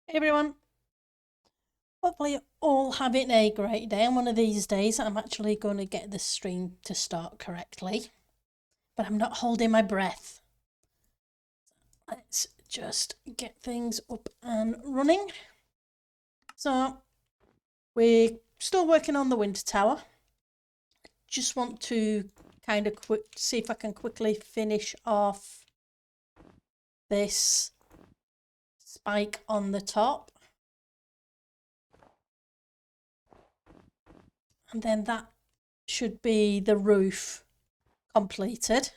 Hey everyone, hopefully you're all having a great day, and one of these days I'm actually going to get the stream to start correctly, but I'm not holding my breath. Let's just get things up and running. So we're still working on the winter tower. Just want to kind of see if I can quickly finish off this spike on the top. And then that should be the roof completed.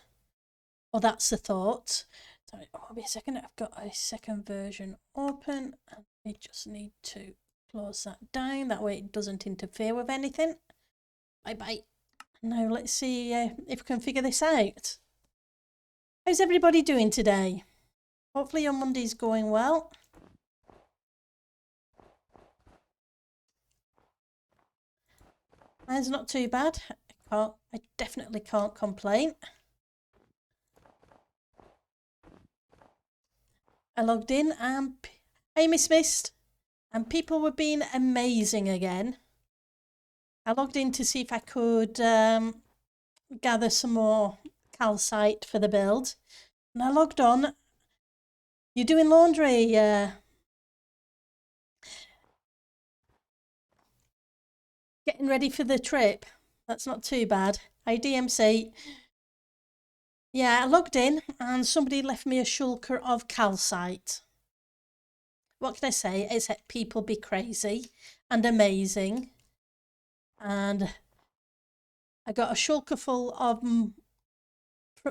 Well, that's the thought. Sorry, hold me a second. I've got a second version open and we just need to close that down. That way it doesn't interfere with anything. Bye bye. Now let's see if we can figure this out. How's everybody doing today? Hopefully your Monday's going well. Mine's not too bad. I definitely can't complain. I logged in and hey, Miss Mist, and people were being amazing again. I logged in to see if I could gather some more calcite for the build, and I logged on. You're doing laundry, getting ready for the trip. That's not too bad. Hi DMC. Yeah, I logged in and somebody left me a shulker of calcite. What can I say? It's that people be crazy and amazing. And I got a shulker full of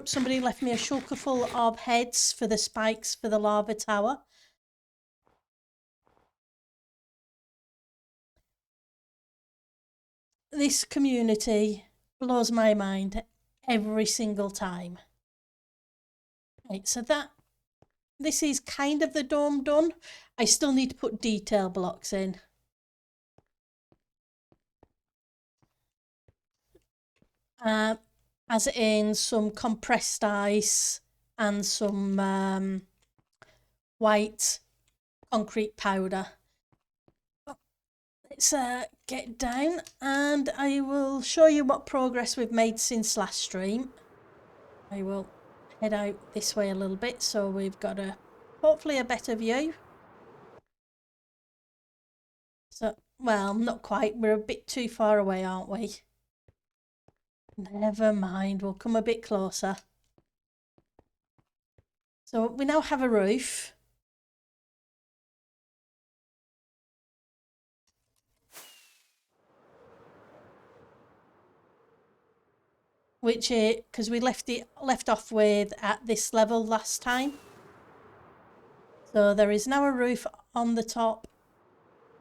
somebody left me a shulker full of heads for the spikes for the lava tower. This community blows my mind every single time. Right, so this is kind of the dome done. I still need to put detail blocks in. As in some compressed ice and some white concrete powder. Let's get down and I will show you what progress we've made since last stream. I will head out this way a little bit so we've got hopefully a better view. So, well, not quite. We're a bit too far away, aren't we? Never mind, we'll come a bit closer. So we now have a roof. Which is because we left off with at this level last time. So there is now a roof on the top,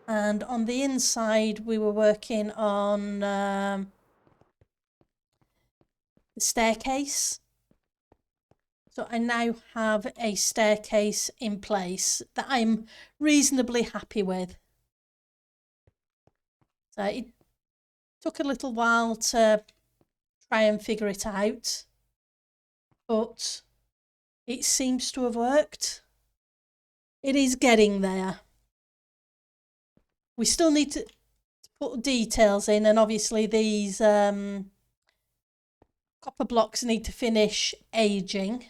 and on the inside we were working on the staircase. So I now have a staircase in place that I'm reasonably happy with. So it took a little while to try and figure it out, but it seems to have worked. It is getting there. We still need to put details in, and obviously these copper blocks need to finish aging.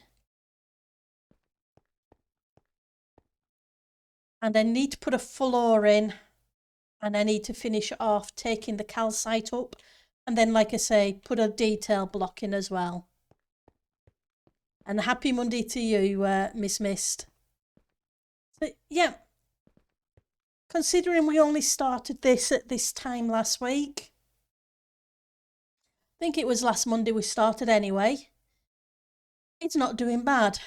And I need to put a floor in, and I need to finish off taking the calcite up, and then, like I say, put a detail block in as well. And happy Monday to you, Miss Mist. So, yeah, considering we only started this at this time last week, I think it was last Monday we started anyway, it's not doing bad.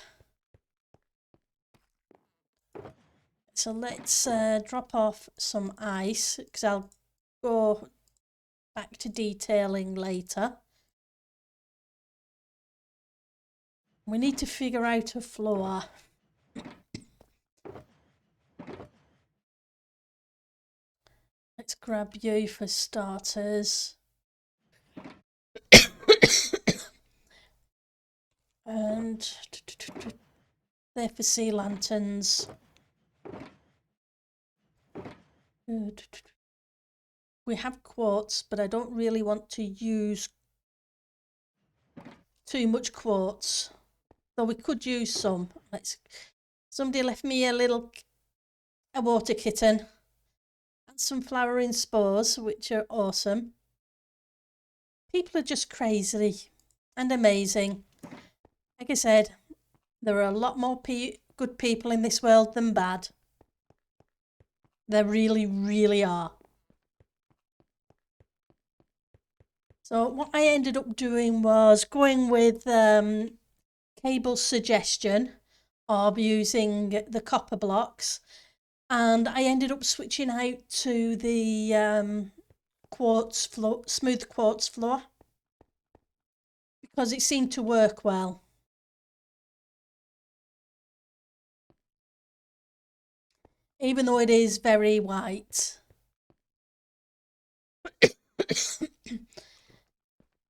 So let's drop off some ice because I'll go back to detailing later. We need to figure out a floor. Let's grab you for starters. And there for sea lanterns. we have quartz, but I don't really want to use too much quartz, though we could use some. Somebody left me a water kitten and some flowering spores, which are awesome. People are just crazy and amazing. Like I said, there are a lot more good people in this world than bad. There really, really are. So what I ended up doing was going with Cable's suggestion of using the copper blocks, and I ended up switching out to the quartz floor, smooth quartz floor, because it seemed to work well. Even though it is very white.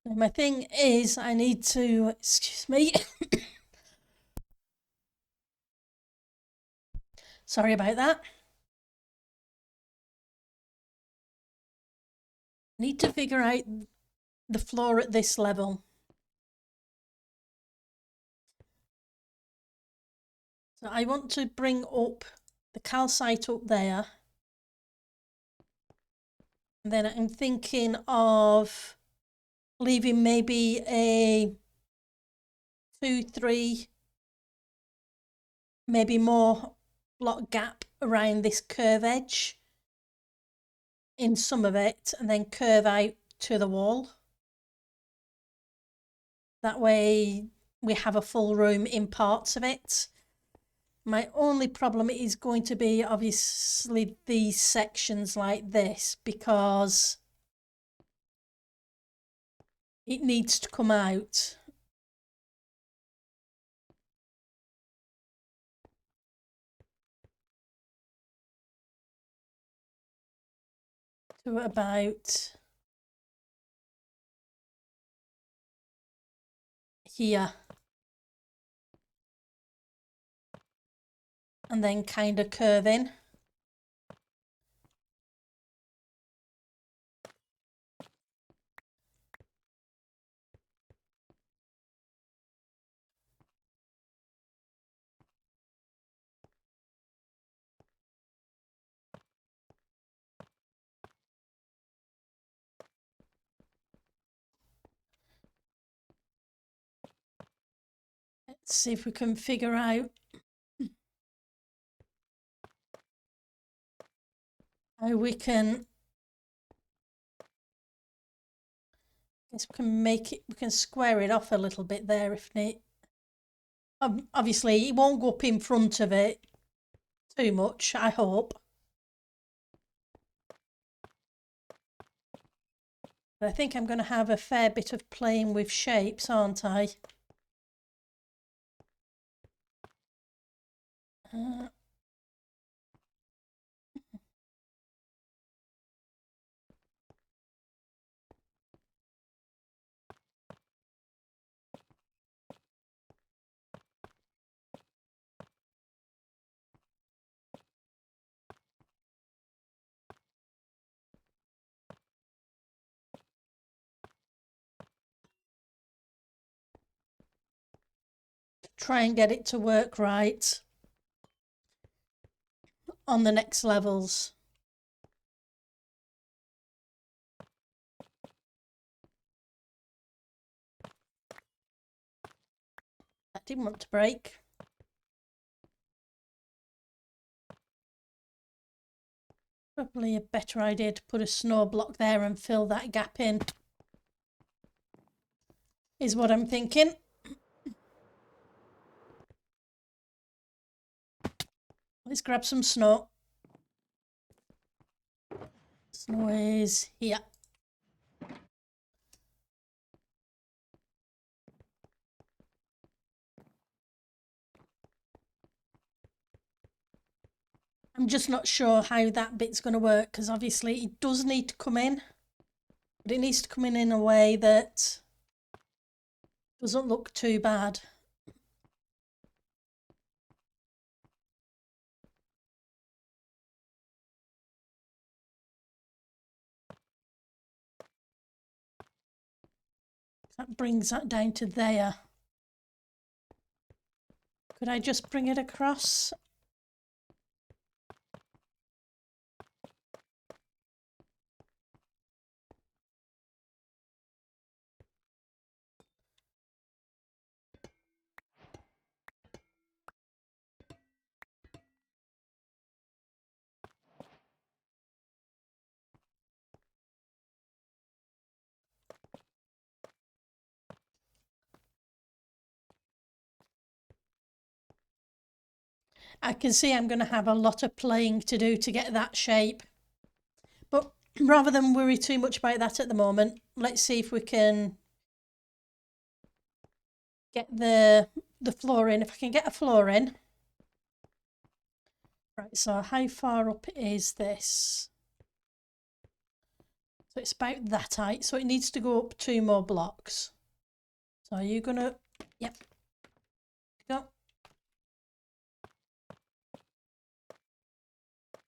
My thing is, I need to, excuse me, sorry about that. I need to figure out the floor at this level. So I want to bring up the calcite up there. And then I'm thinking of leaving maybe a 2, 3, maybe more block gap around this curve edge in some of it, and then curve out to the wall. That way we have a full room in parts of it. My only problem is going to be obviously these sections like this, because it needs to come out. To about here. And then kind of curve in. Let's see if we can figure out how we can, I guess we can make it, we can square it off a little bit there if need. Obviously it won't go up in front of it too much, I hope. But I think I'm going to have a fair bit of playing with shapes, aren't I? Try and get it to work right on the next levels. That didn't want to break. Probably a better idea to put a snow block there and fill that gap in, is what I'm thinking. Let's grab some snow. Snow is here. I'm just not sure how that bit's going to work, because obviously it does need to come in, but it needs to come in a way that doesn't look too bad. That brings that down to there. Could I just bring it across? I can see I'm going to have a lot of playing to do to get that shape. But rather than worry too much about that at the moment, let's see if we can get the floor in. If I can get a floor in. Right, so how far up is this? So it's about that height. So it needs to go up 2 more blocks. So are you going to... Yep. Go.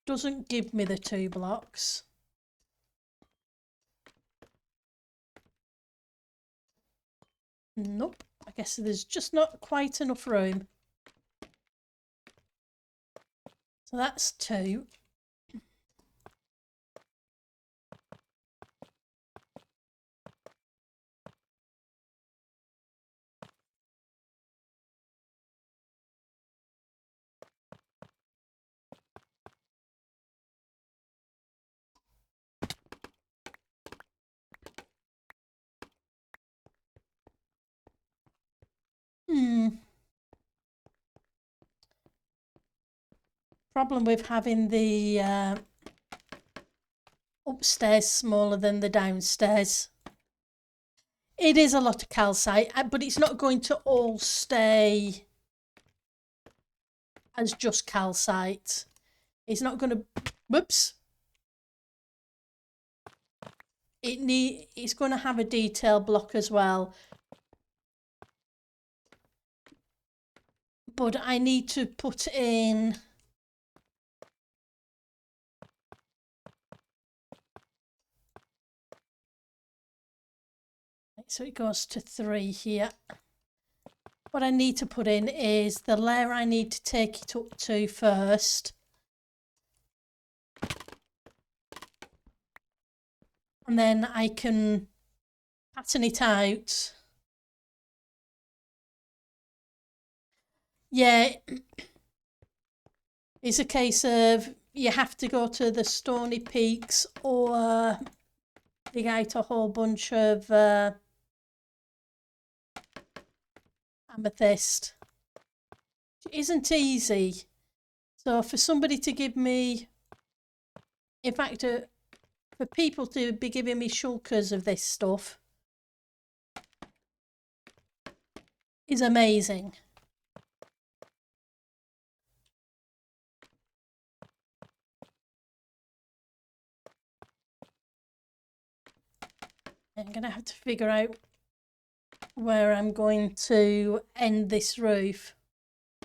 Doesn't give me the 2 blocks. Nope. I guess there's just not quite enough room. So that's 2. Problem with having the upstairs smaller than the downstairs. It is a lot of calcite, but it's not going to all stay as just calcite. It's not going to... Whoops. It's going to have a detail block as well. But I need to put in... So it goes to 3 here. What I need to put in is the layer I need to take it up to first. And then I can pattern it out. Yeah, it's a case of you have to go to the Stony Peaks or dig out a whole bunch of amethyst. It isn't easy. So for somebody to give me, in fact, for people to be giving me shulkers of this stuff is amazing. I'm going to have to figure out where I'm going to end this roof.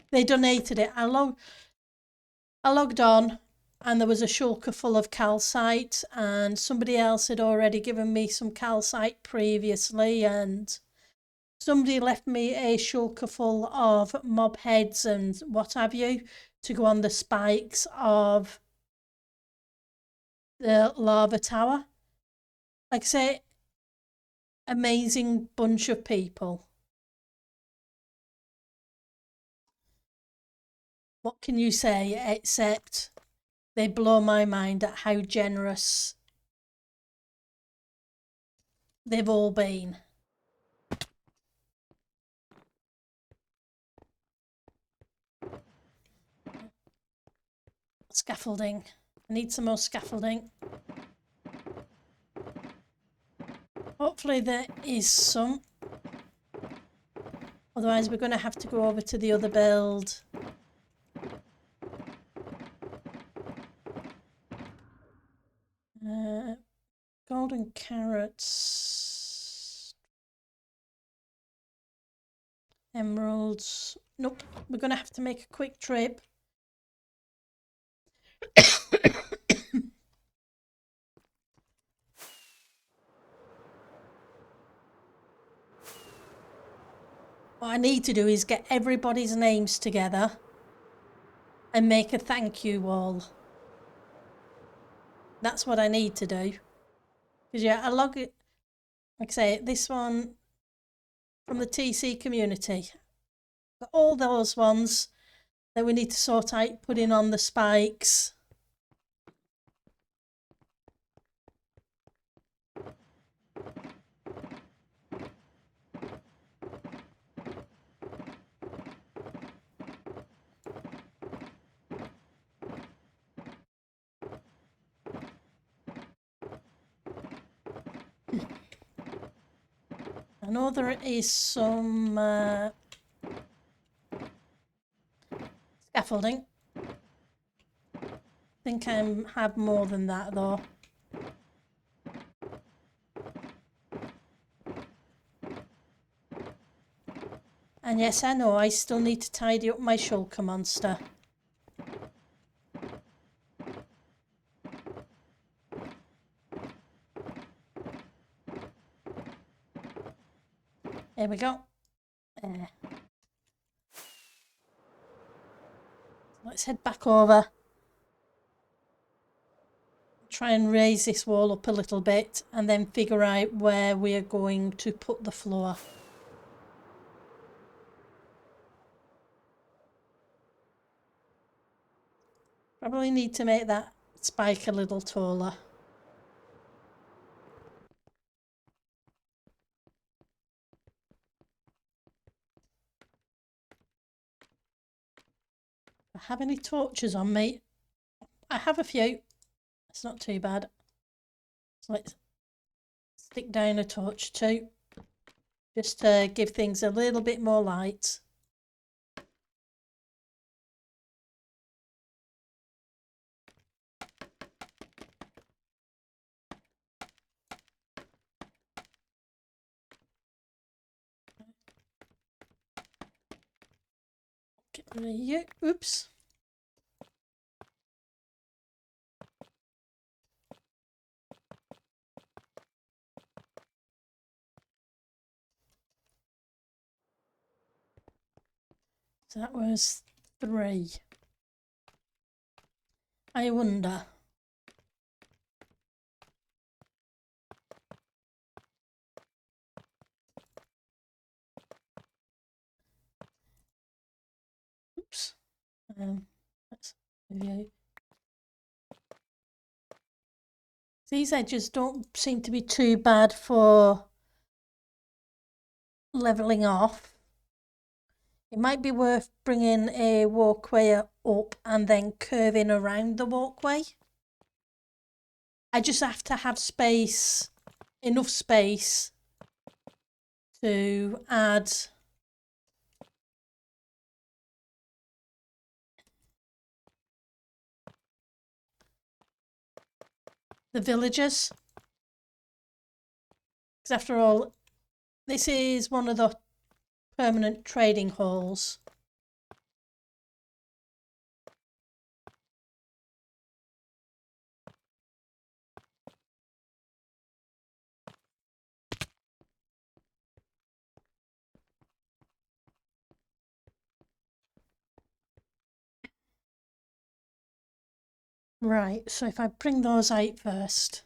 They donated it. I logged on and there was a shulker full of calcite, and somebody else had already given me some calcite previously, and somebody left me a shulker full of mob heads and what have you to go on the spikes of the lava tower. Like I say, amazing bunch of people. What can you say except they blow my mind at how generous they've all been. Scaffolding. I need some more scaffolding. Hopefully there is some. Otherwise we're going to have to go over to the other build. Golden carrots. Emeralds. Nope, we're going to have to make a quick trip. What I need to do is get everybody's names together and make a thank you wall. That's what I need to do. Because yeah, I log it, like I say, this one from the TC community. Got all those ones that we need to sort out putting on the spikes. I know there is some scaffolding. I think I have more than that though. And yes, I know I still need to tidy up my shulker monster. There we go. Let's head back over. Try and raise this wall up a little bit and then figure out where we are going to put the floor. Probably need to make that spike a little taller. Do I have any torches on me? I have a few. It's not too bad. So let's stick down a torch too, just to give things a little bit more light. Get rid of you. Oops. So that was 3. I wonder. Oops. Let's review. These edges don't seem to be too bad for levelling off. It might be worth bringing a walkway up and then curving around the walkway. I just have to have space, enough space to add the villagers. Because after all, this is one of the permanent trading halls. Right, so if I bring those out first,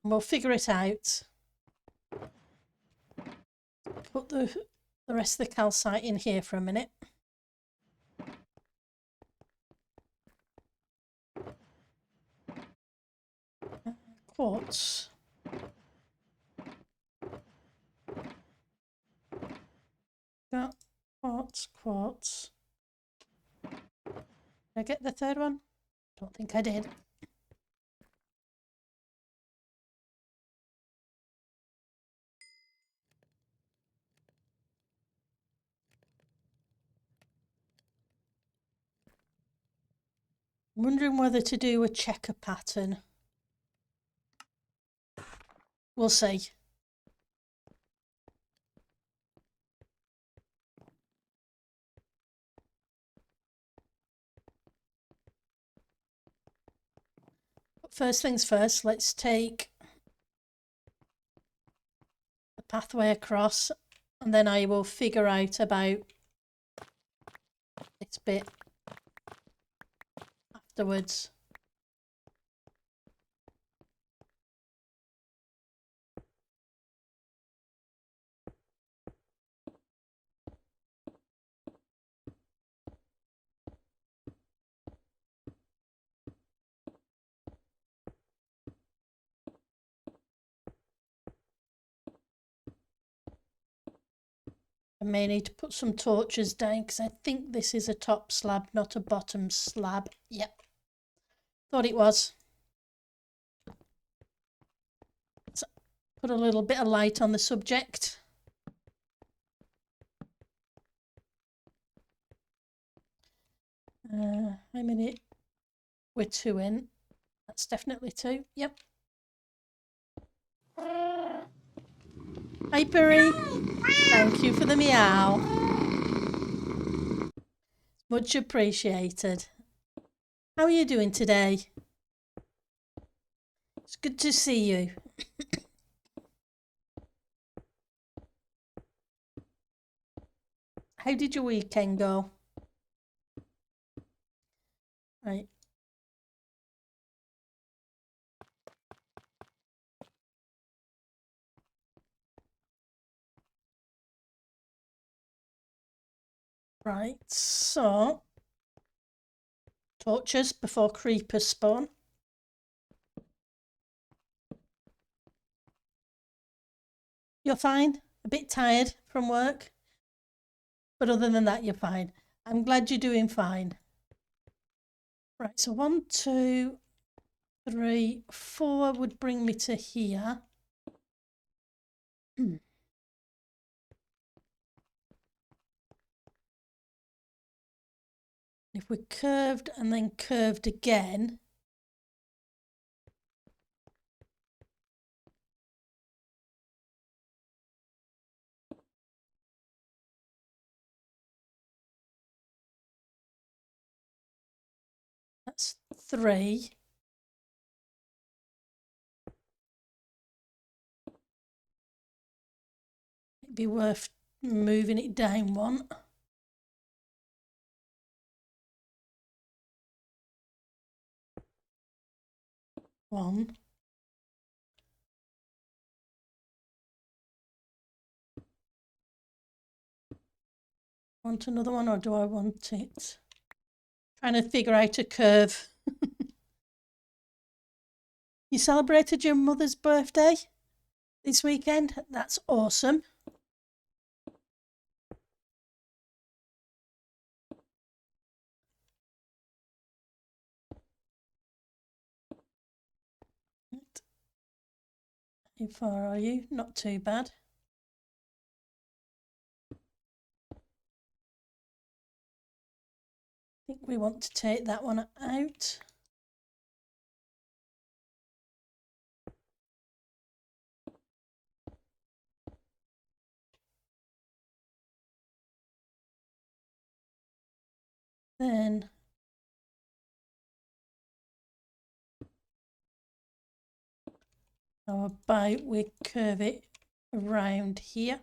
we'll figure it out. Put the rest of the calcite in here for a minute. Quartz. Got quartz. Did I get the third one? Don't think I did. I'm wondering whether to do a checker pattern. We'll see. But first things first, let's take the pathway across, and then I will figure out about this bit afterwards. I may need to put some torches down because I think this is a top slab, not a bottom slab. Yep. Thought it was. So put a little bit of light on the subject. How many? We're 2 in. That's definitely 2. Yep. Hi, Puri. Thank you for the meow. Much appreciated. How are you doing today? It's good to see you. How did your weekend go? Right. Right, so torches before creepers spawn. You're fine? A bit tired from work? But other than that, you're fine. I'm glad you're doing fine. Right, so 1, 2, 3, 4 would bring me to here. If we curved and then curved again, that's 3. It'd be worth moving it down 1. One. Want another one or do I want it? Trying to figure out a curve. You celebrated your mother's birthday this weekend? That's awesome. How far are you? Not too bad. I think we want to take that one out. Then how about we curve it around here?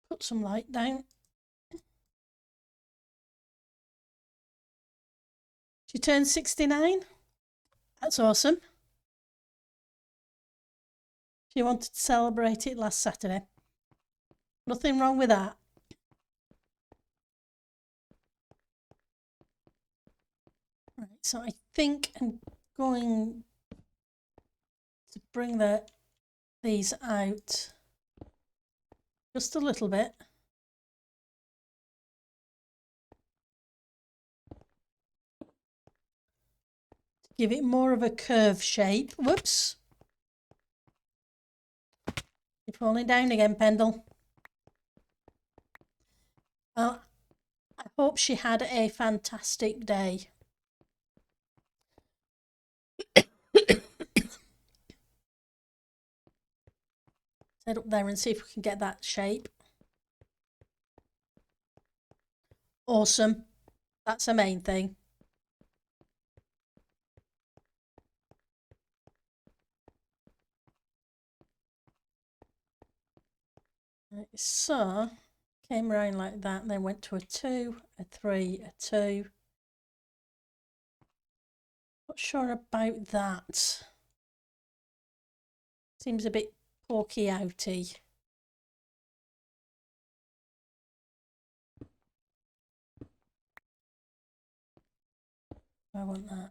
Put some light down. She turned 69. That's awesome. She wanted to celebrate it last Saturday. Nothing wrong with that. Right, so I think I'm going to bring these out just a little bit. Give it more of a curve shape. Whoops. You're falling down again, Pendle. Well, I hope she had a fantastic day. Head up there and see if we can get that shape. Awesome. That's the main thing. Right, so came around like that and then went to a 2, a 3, a 2. Not sure about that. Seems a bit porky outy. I want that.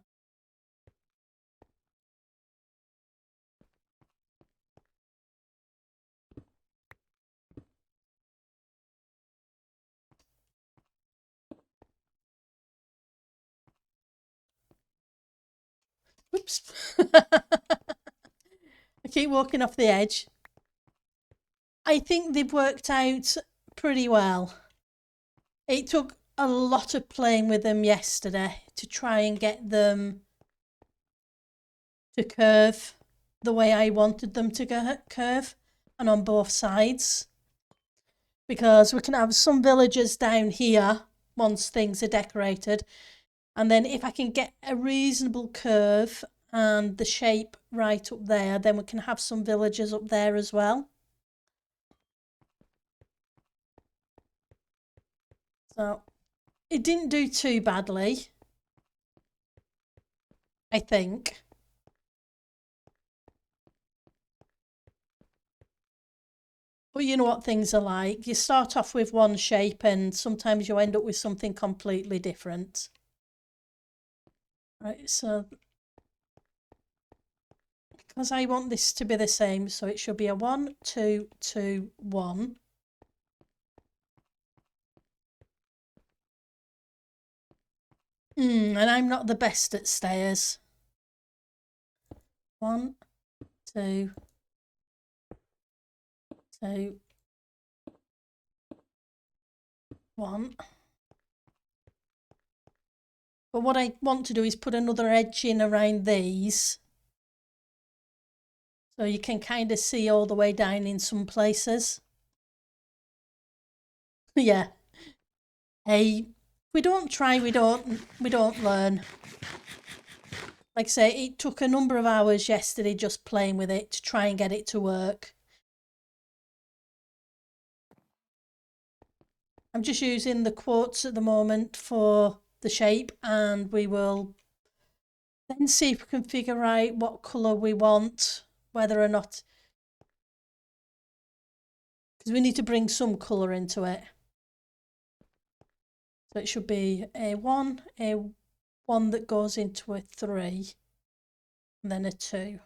Oops. I keep walking off the edge. I think they've worked out pretty well. It took a lot of playing with them yesterday to try and get them to curve the way I wanted them to curve, and on both sides. Because we can have some villagers down here once things are decorated, and then if I can get a reasonable curve and the shape right up there, then we can have some villagers up there as well. So it didn't do too badly, I think. But you know what things are like. You start off with one shape and sometimes you end up with something completely different. Right, so because I want this to be the same, so it should be a 1, 2, 2, 1. And I'm not the best at stairs. 1, 2, 2, 1. But what I want to do is put another edge in around these. So you can kind of see all the way down in some places. Yeah. Hey, we don't try, we don't learn. Like I say, it took a number of hours yesterday just playing with it to try and get it to work. I'm just using the quartz at the moment for the shape, and we will then see if we can figure out what colour we want, whether or not, because we need to bring some colour into it. So it should be a 1 that goes into a 3, and then a 2.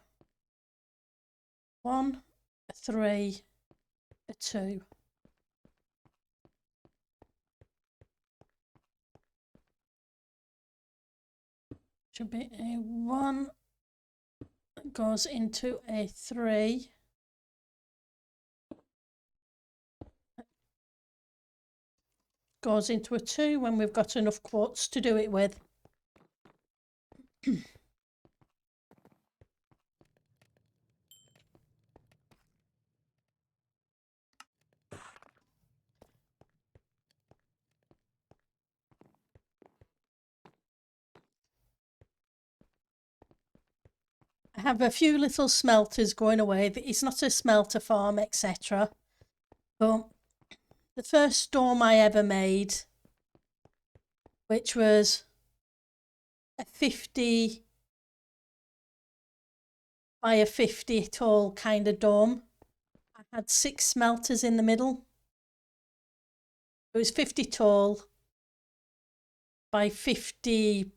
1, a 3, a 2. Should be a 1 that goes into a 3. Goes into a 2 when we've got enough quartz to do it with. I have a few little smelters going away. It's not a smelter farm, etc. But the first storm I ever made, which was a 50 by a 50 tall kind of dome, I had 6 smelters in the middle. It was 50 tall by 50.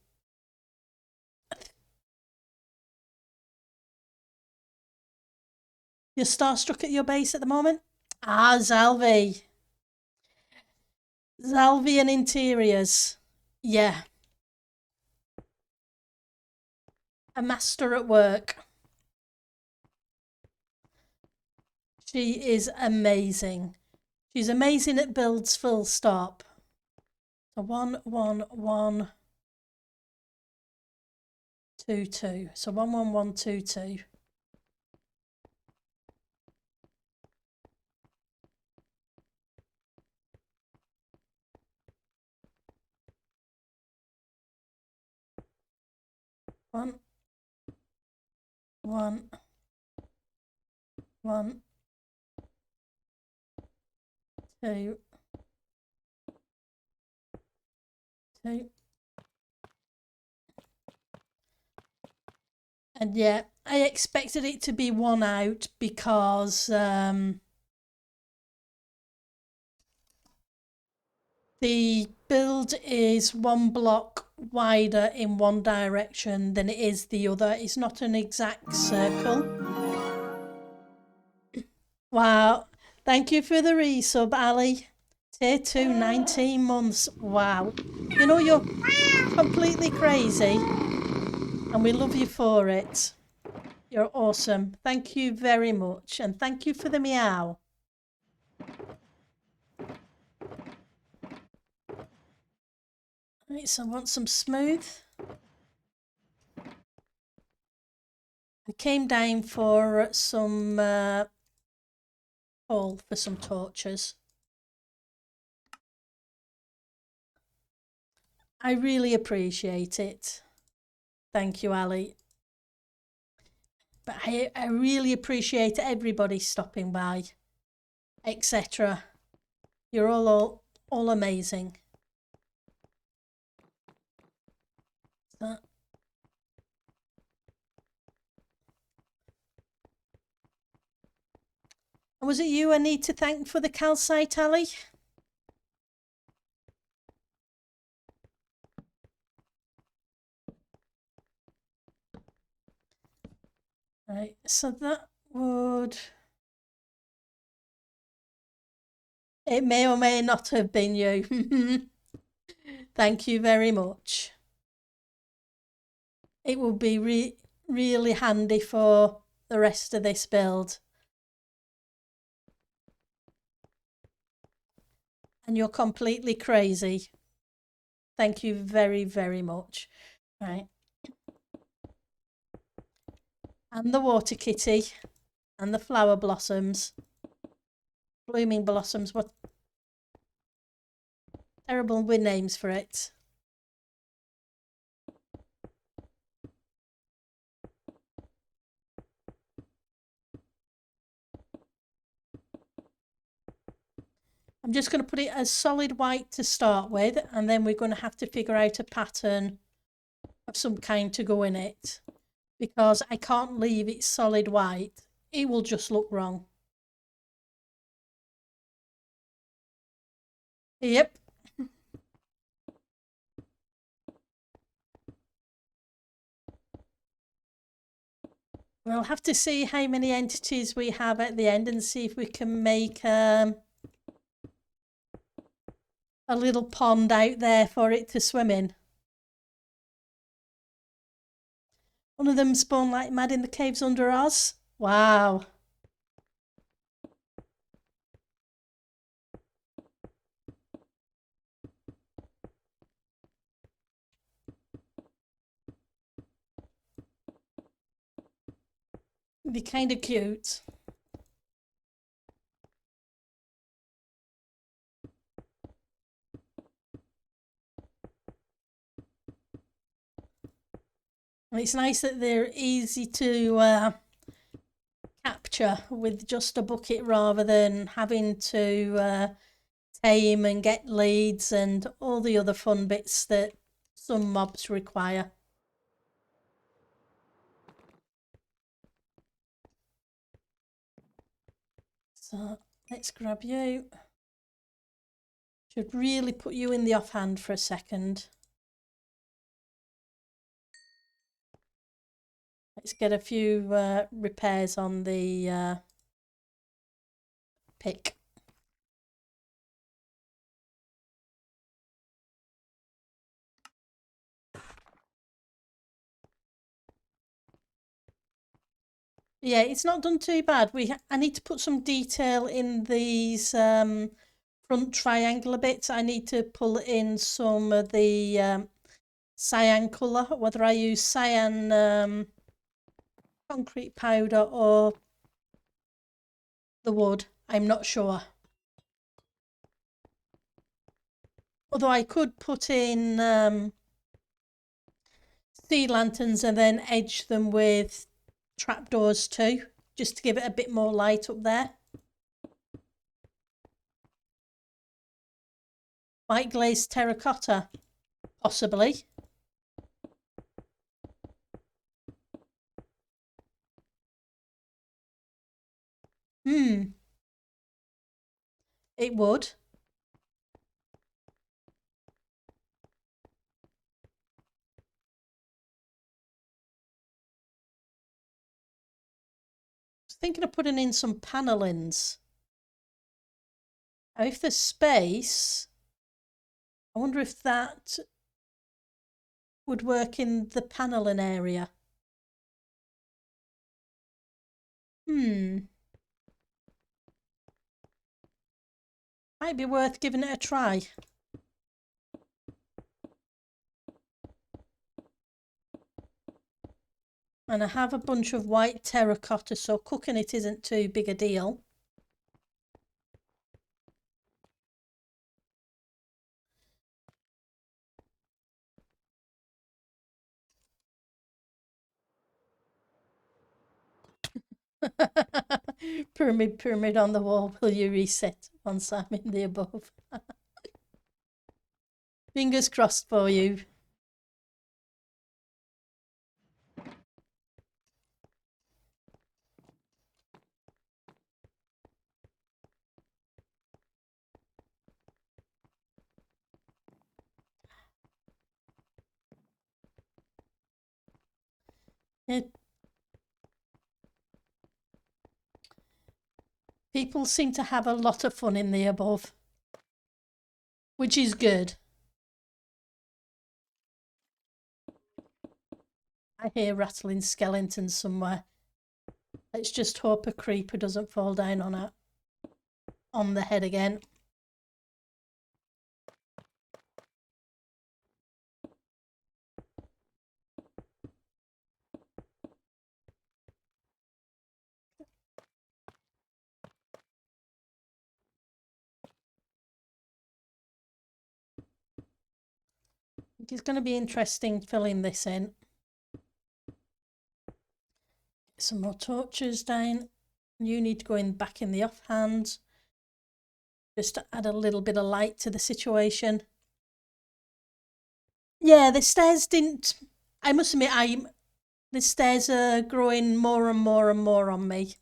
You're starstruck at your base at the moment? Ah, Zalvi. Zalvian Interiors. Yeah. A master at work. She is amazing. She's amazing at builds full stop. So 1, 1, 1, 2, 2. So 1, 1, 1, 2, 2. 1, 1, 1, 2, 2. And yeah, I expected it to be one out because the build is one block wider in one direction than it is the other. It's not an exact circle. Wow. Thank you for the resub, Ali. Tier 2, 19 months. Wow. You know, you're completely crazy and we love you for it. You're awesome. Thank you very much. And thank you for the meow. Right, so I want some smooth. I came down for some coal for some torches. I really appreciate it. Thank you, Ali. But I really appreciate everybody stopping by, etc. You're all amazing. So, was it you I need to thank for the calcite, Ali? Right, so that would... It may or may not have been you. Thank you very much. It will be really handy for the rest of this build. And you're completely crazy. Thank you very, very much. Right. And the water kitty and the flower blossoms. Blooming blossoms. What terrible with names for it. I'm just going to put it as solid white to start with, and then we're going to have to figure out a pattern of some kind to go in it, because I can't leave it solid white. It will just look wrong. Yep. We'll have to see how many entities we have at the end and see if we can make a little pond out there for it to swim in. One of them spawned like mad in the caves under Oz. Wow. It'd be kind of cute. And it's nice that they're easy to capture with just a bucket rather than having to tame and get leads and all the other fun bits that some mobs require. So let's grab you. Should really put you in the offhand for a second. Let's get a few repairs on the pick. Yeah, it's not done too bad. I need to put some detail in these front triangular bits. I need to pull in some of the cyan colour, whether I use cyan concrete powder or the wood, I'm not sure. Although I could put in sea lanterns and then edge them with trapdoors too, just to give it a bit more light up there. White glazed terracotta, possibly. It would. I was thinking of putting in some panellings. Now, if there's space, I wonder if that would work in the panelling area. Might be worth giving it a try. And I have a bunch of white terracotta, so cooking it isn't too big a deal. Pyramid on the wall. Will you reset once I'm in the above? Fingers crossed for you. People seem to have a lot of fun in the above, which is good. I hear rattling skeletons somewhere. Let's just hope a creeper doesn't fall down on the head again. It's going to be interesting filling this in. Some more torches down. You need to go in back in the offhand, just to add a little bit of light to the situation. Yeah, the stairs didn't. I must admit, the stairs are growing more and more and more on me.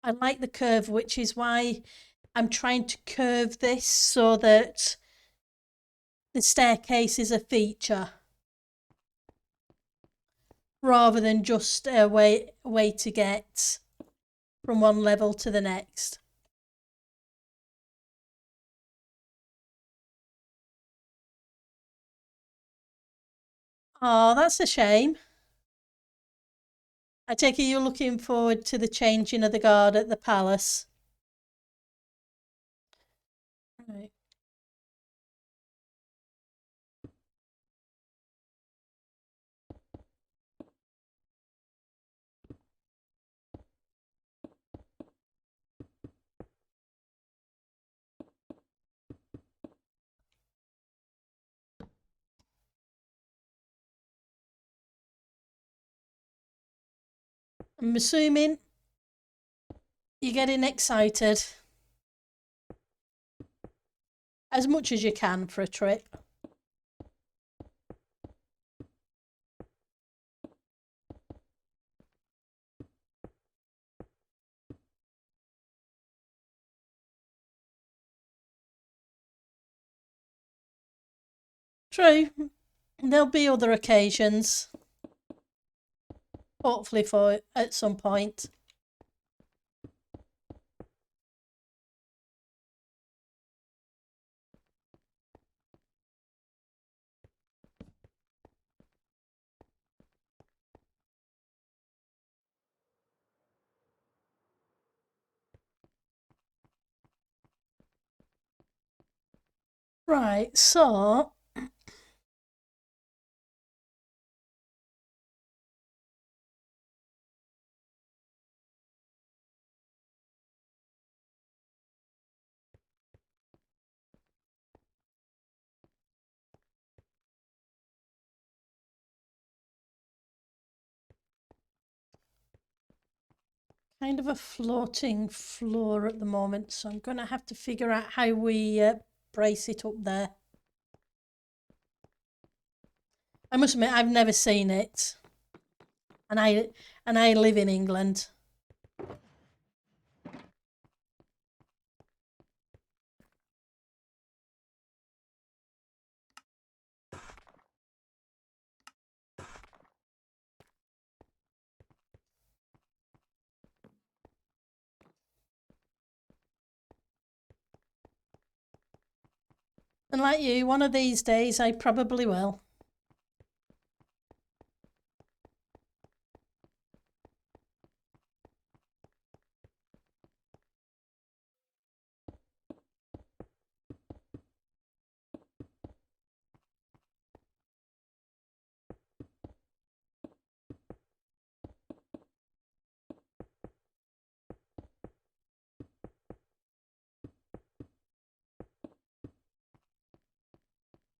I like the curve, which is why I'm trying to curve this so that the staircase is a feature rather than just a way to get from one level to the next. Oh, that's a shame. I take it you're looking forward to the changing of the guard at the palace. Right. I'm assuming you're getting excited as much as you can for a trip. True, there'll be other occasions, hopefully for at some point. Right, so kind of a floating floor at the moment, so I'm going to have to figure out how we brace it up there. I must admit, I've never seen it, and I live in England. And like you, one of these days I probably will.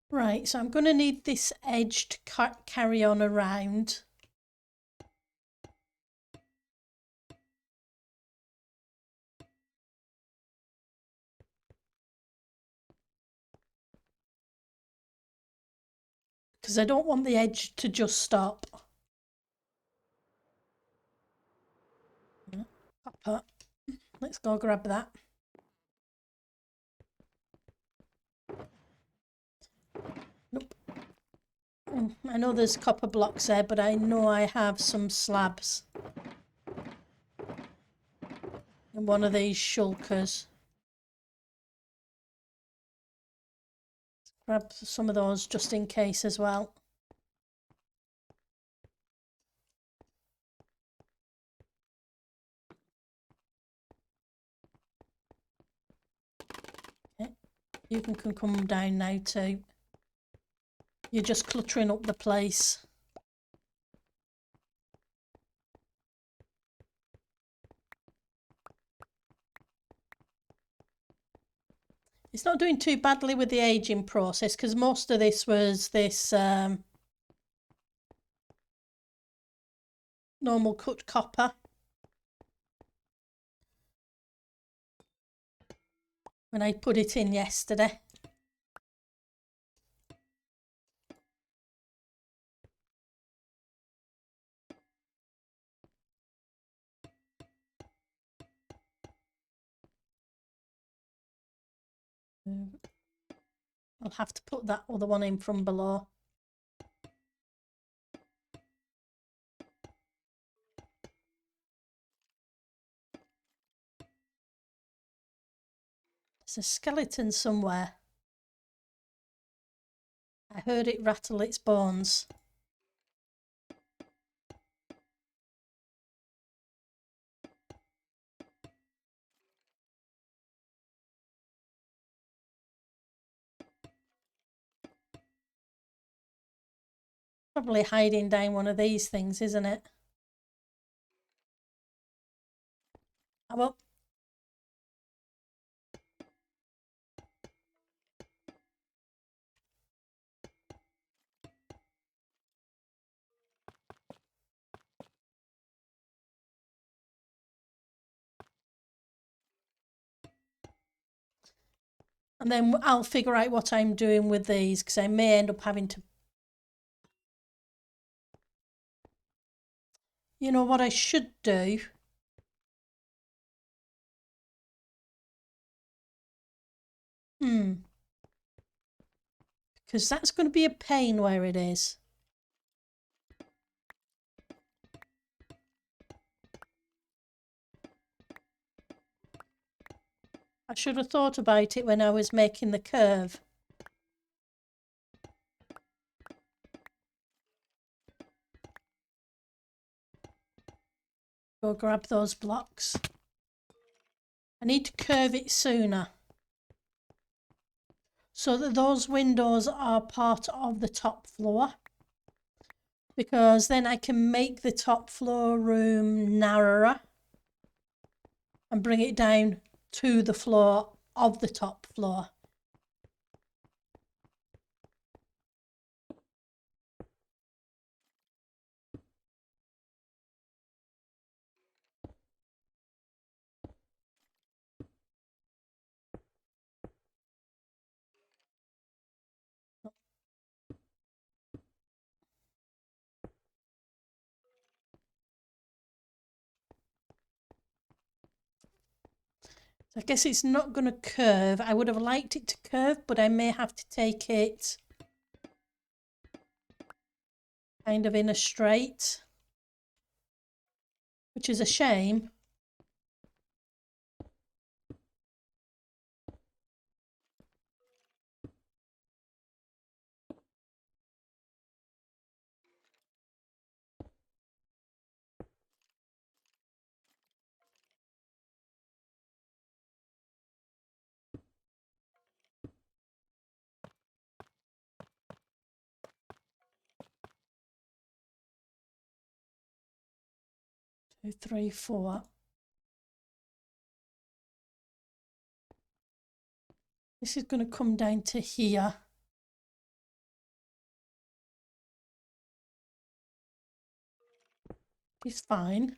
Right, so I'm going to need this edge to carry on around. Because I don't want the edge to just stop. Copper. Let's go grab that. Nope. I know there's copper blocks there, but I know I have some slabs in one of these shulkers. Grab some of those just in case as well. Okay. You can come down now too. You're just cluttering up the place. It's not doing too badly with the aging process because most of this was this normal cut copper. When I put it in yesterday. I'll have to put that other one in from below. There's a skeleton somewhere. I heard it rattle its bones. Probably hiding down one of these things, isn't it? Oh, well. And then I'll figure out what I'm doing with these because I may end up having to... You know what I should do? Because that's going to be a pain where it is. I should have thought about it when I was making the curve. Go grab those blocks. I need to curve it sooner so that those windows are part of the top floor, because then I can make the top floor room narrower and bring it down to the floor of the top floor. I guess it's not going to curve. I would have liked it to curve, but I may have to take it kind of in a straight, which is a shame. Two, three, four. This is going to come down to here. It's fine.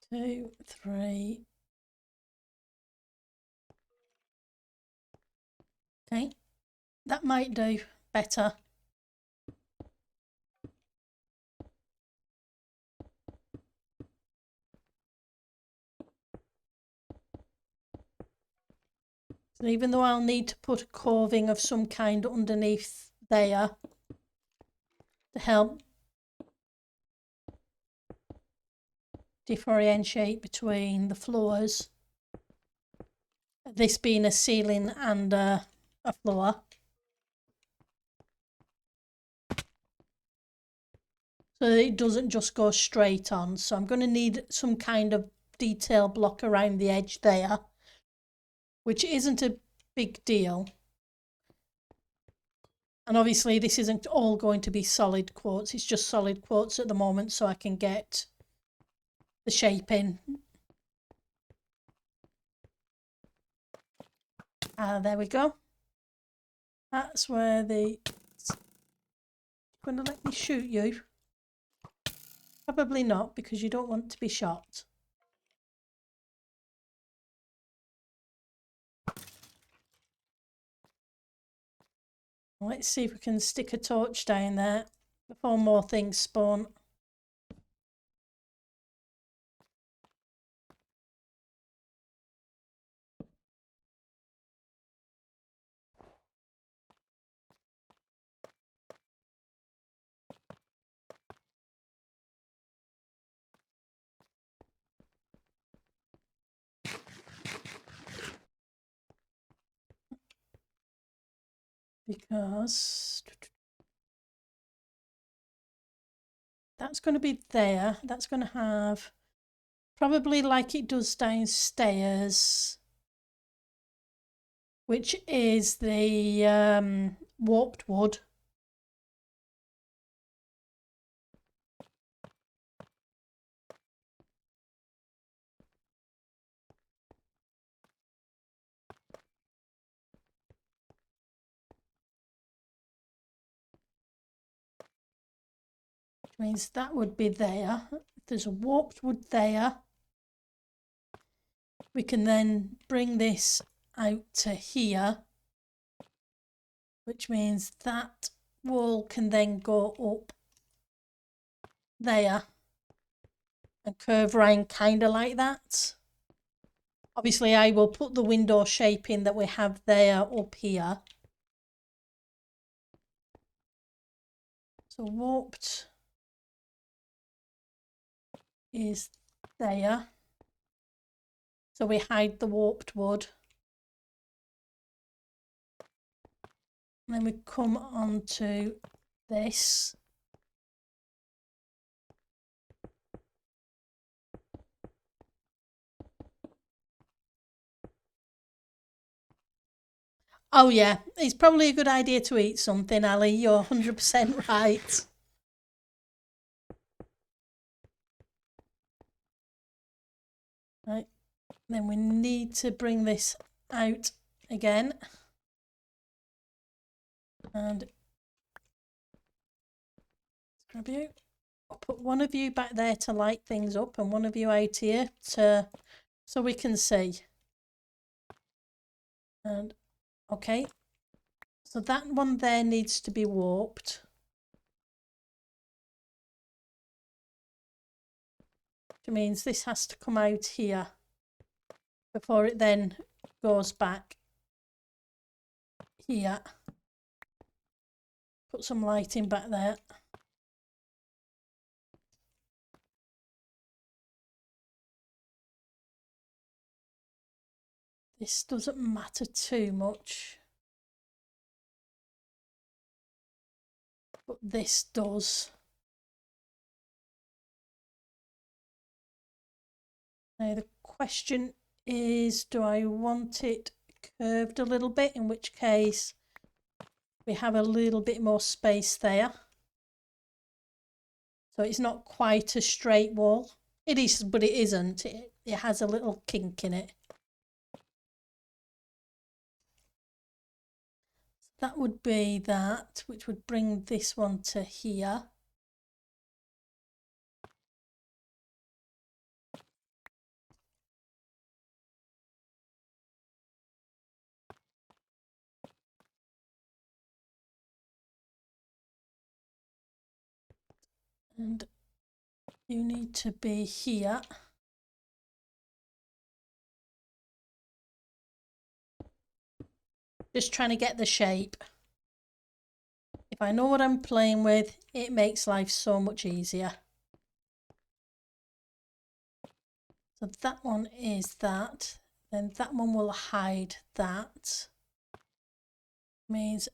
Two, three. Okay, that might do better. So even though I'll need to put a carving of some kind underneath there to help differentiate between the floors, this being a ceiling and a floor. So that it doesn't just go straight on. So I'm going to need some kind of detail block around the edge there, which isn't a big deal. And obviously this isn't all going to be solid quartz, it's just solid quartz at the moment so I can get the shape in. There we go. That's where the... It's going to let me shoot you. Probably not, because you don't want to be shot. Let's see if we can stick a torch down there before more things spawn. Because that's going to be there. That's going to have probably like it does downstairs, which is the warped wood. Which means that would be there. There's a warped wood there. We can then bring this out to here, which means that wall can then go up there and curve round kind of like that. Obviously I will put the window shape in that we have there up here. So warped is there. So we hide the warped wood. And then we come on to this. Oh yeah, it's probably a good idea to eat something, Ali. You're 100% right. Right, then we need to bring this out again. And grab you. I'll put one of you back there to light things up and one of you out here to so we can see. And okay, so that one there needs to be warped. Which means this has to come out here before it then goes back here. Put some lighting back there. This doesn't matter too much, but this does. Now the question is, do I want it curved a little bit, in which case we have a little bit more space there. So it's not quite a straight wall. It is, but it isn't. It has a little kink in it. That would be that, which would bring this one to here. And you need to be here. Just trying to get the shape. If I know what I'm playing with, it makes life so much easier. So that one is that. Then that one will hide that. Means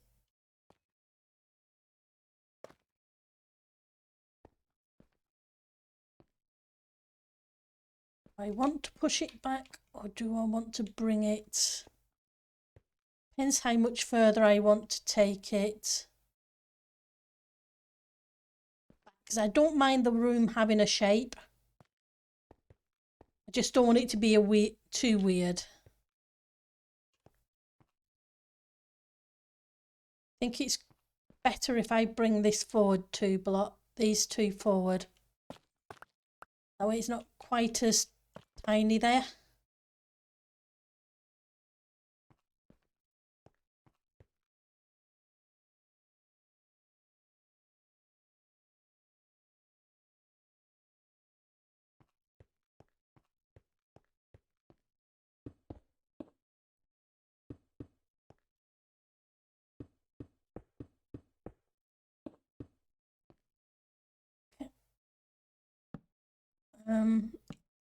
I want to push it back, or do I want to bring it? Depends how much further I want to take it. Because I don't mind the room having a shape. I just don't want it to be too weird. I think it's better if I bring this forward these two forward. That way it's not quite as tiny there.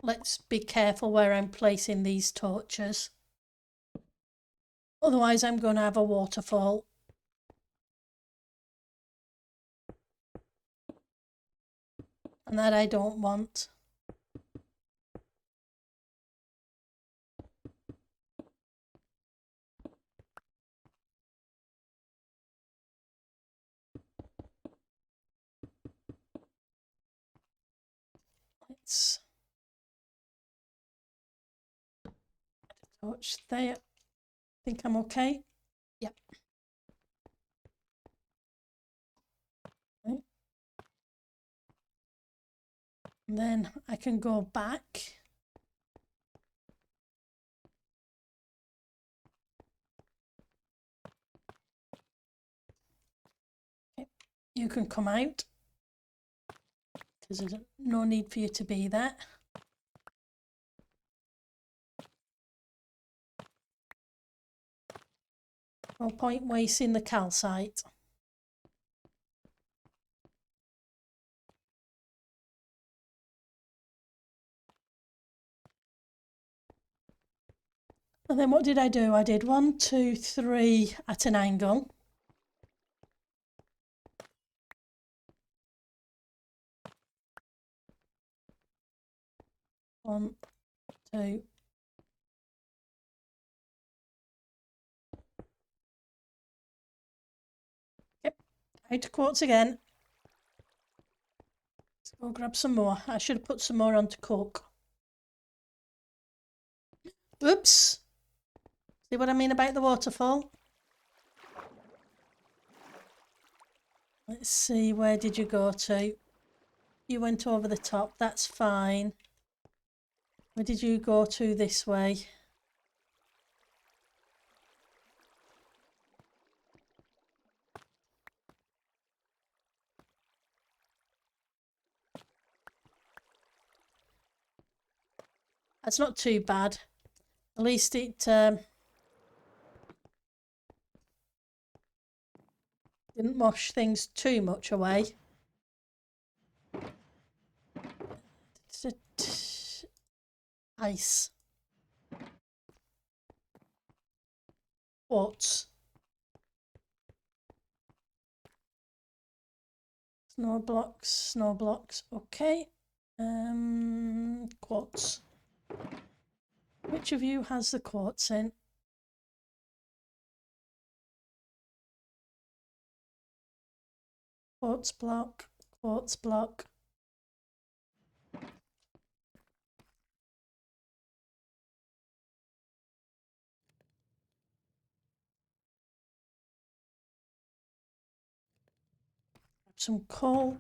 Let's be careful where I'm placing these torches. Otherwise I'm going to have a waterfall. And that I don't want. Let's torch there. Think I'm okay? Yep. Okay. And then I can go back. Okay. You can come out, because there's no need for you to be there. No point wasting the calcite. And then what did I do? I did 1, 2, 3 at an angle. One, two. Yep, out to quartz again. Let's go grab some more. I should have put some more on to cook. Oops. See what I mean about the waterfall? Let's see, where did you go to? You went over the top, that's fine. Where did you go to this way? That's not too bad. At least it didn't wash things too much away. Ice. Quartz. Snow blocks. Okay. Quartz. Which of you has the quartz in? Quartz block. Quartz block. Some coal.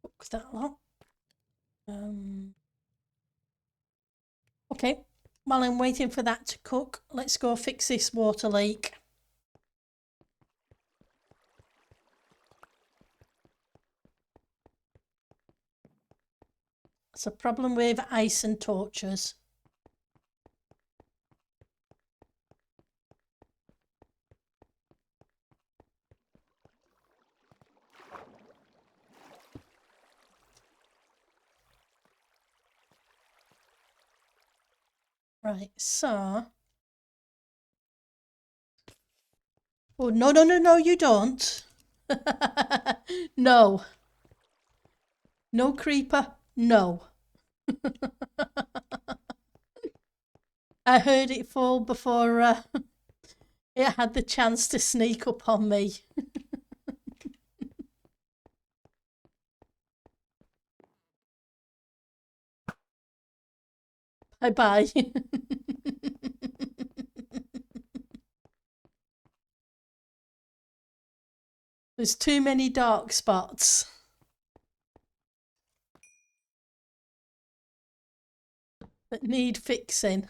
Cook that lot. Okay, while I'm waiting for that to cook, let's go fix this water leak. It's a problem with ice and torches. Right, so... Oh, no, you don't. No. No creeper, no. I heard it fall before it had the chance to sneak up on me. Bye-bye. There's too many dark spots. That need fixing.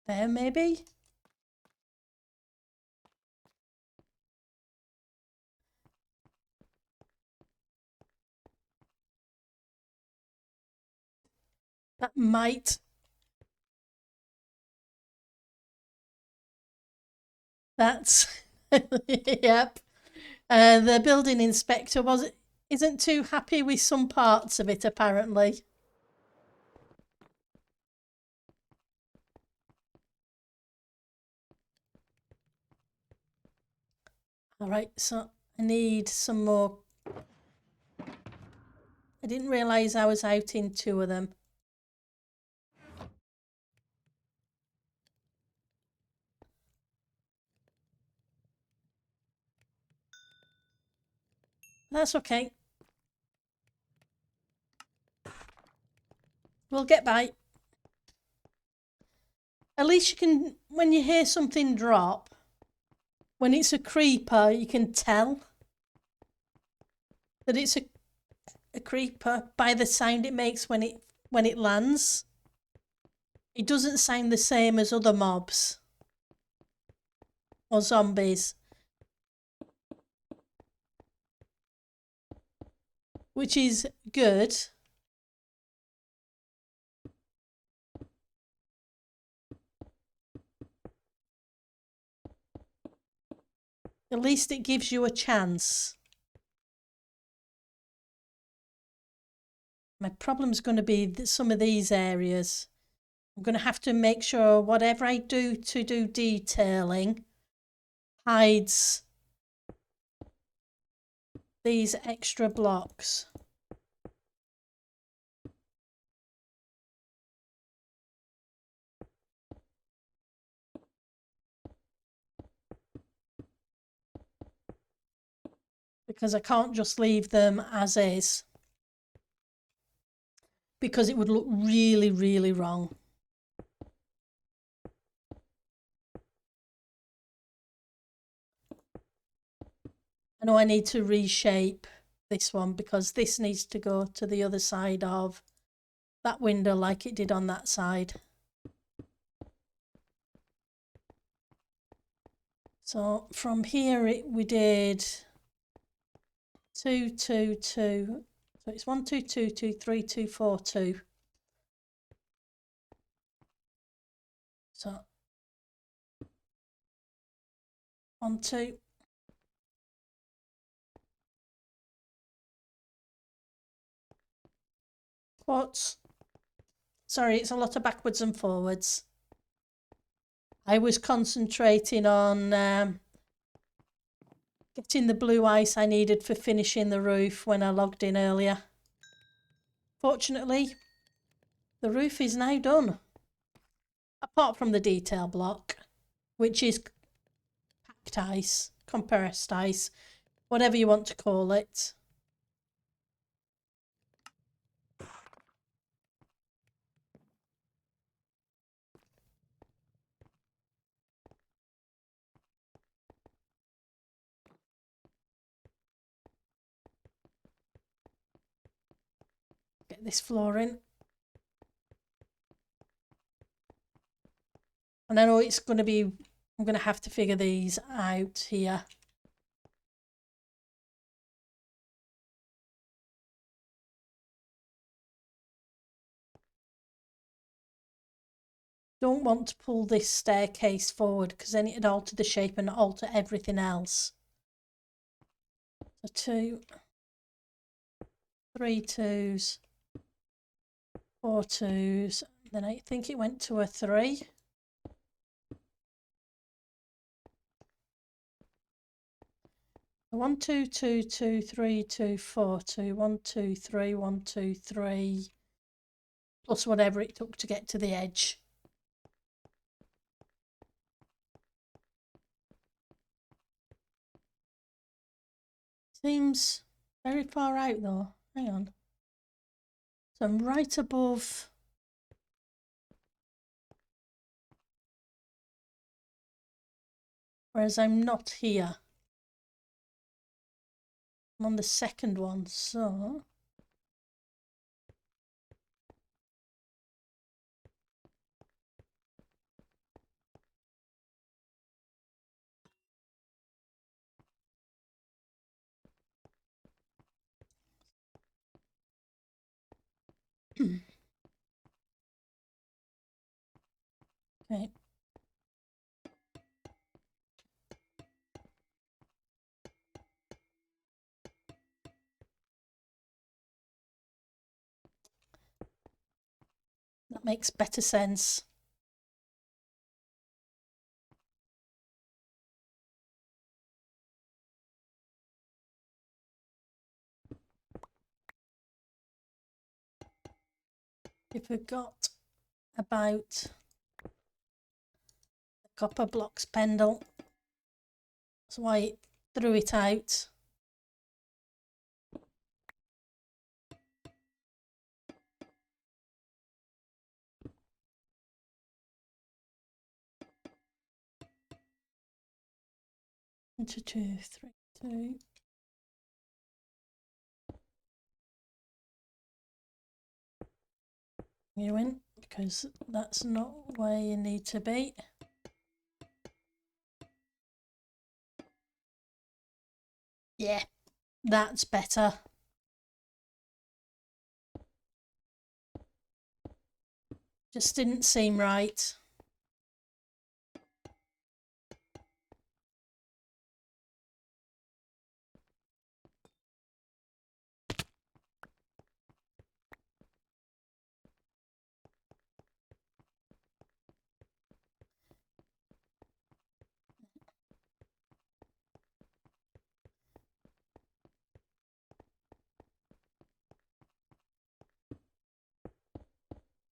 There maybe? That might. That's yep. The building inspector isn't too happy with some parts of it apparently. All right, so I need some more. I didn't realise I was out in 2 of them. That's okay. We'll get by. At least you can, when you hear something drop, when it's a creeper, you can tell that it's a creeper by the sound it makes when it lands. It doesn't sound the same as other mobs or zombies, which is good. At least it gives you a chance. My problem's going to be some of these areas. I'm going to have to make sure whatever I do to do detailing hides these extra blocks. Because I can't just leave them as is, because it would look really, really wrong. I know I need to reshape this one because this needs to go to the other side of that window like it did on that side. So from here we did 2, 2, 2. So it's 1, 2, 2, 2, 3, 2, 4, 2. So 1, 2. Quotes. Sorry, it's a lot of backwards and forwards. I was concentrating on getting the blue ice I needed for finishing the roof when I logged in earlier. Fortunately, the roof is now done. Apart from the detail block, which is packed ice, compressed ice, whatever you want to call it. Get this floor in. And I know it's going to be, I'm going to have to figure these out here. Don't want to pull this staircase forward because then it'd alter the shape and alter everything else. So 2, 3 2s, 4 2s, then I think it went to a 3. One, 2, 2, 2, 3, 2, 4, 2, 1, 2, 3, 1, 2, 3, plus whatever it took to get to the edge. Seems very far out though. Hang on. So I'm right above. Whereas I'm not here. I'm on the second one, so. Okay. That makes better sense. We forgot about the copper blocks pendle. That's why it threw it out. One, 2, 2, 3, 2. You in because that's not where you need to be. Yeah, that's better. Just didn't seem right.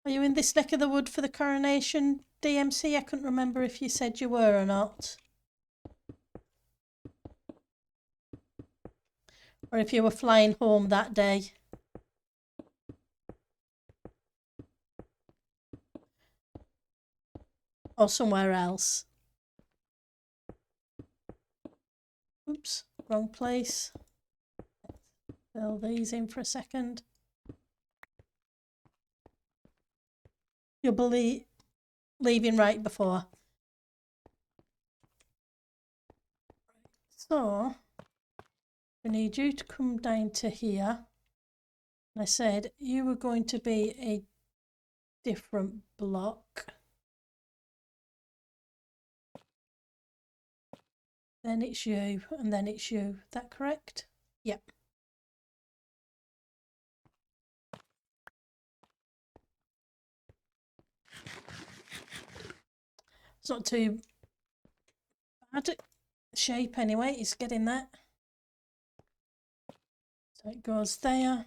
Are you in this neck of the wood for the coronation, DMC? I couldn't remember if you said you were or not. Or if you were flying home that day. Or somewhere else. Oops, wrong place. Fill these in for a second. You'll be leaving right before. So, we need you to come down to here. And I said you were going to be a different block. Then it's you, and then it's you. Is that correct? Yep. It's not too bad shape anyway, it's getting there. So it goes there.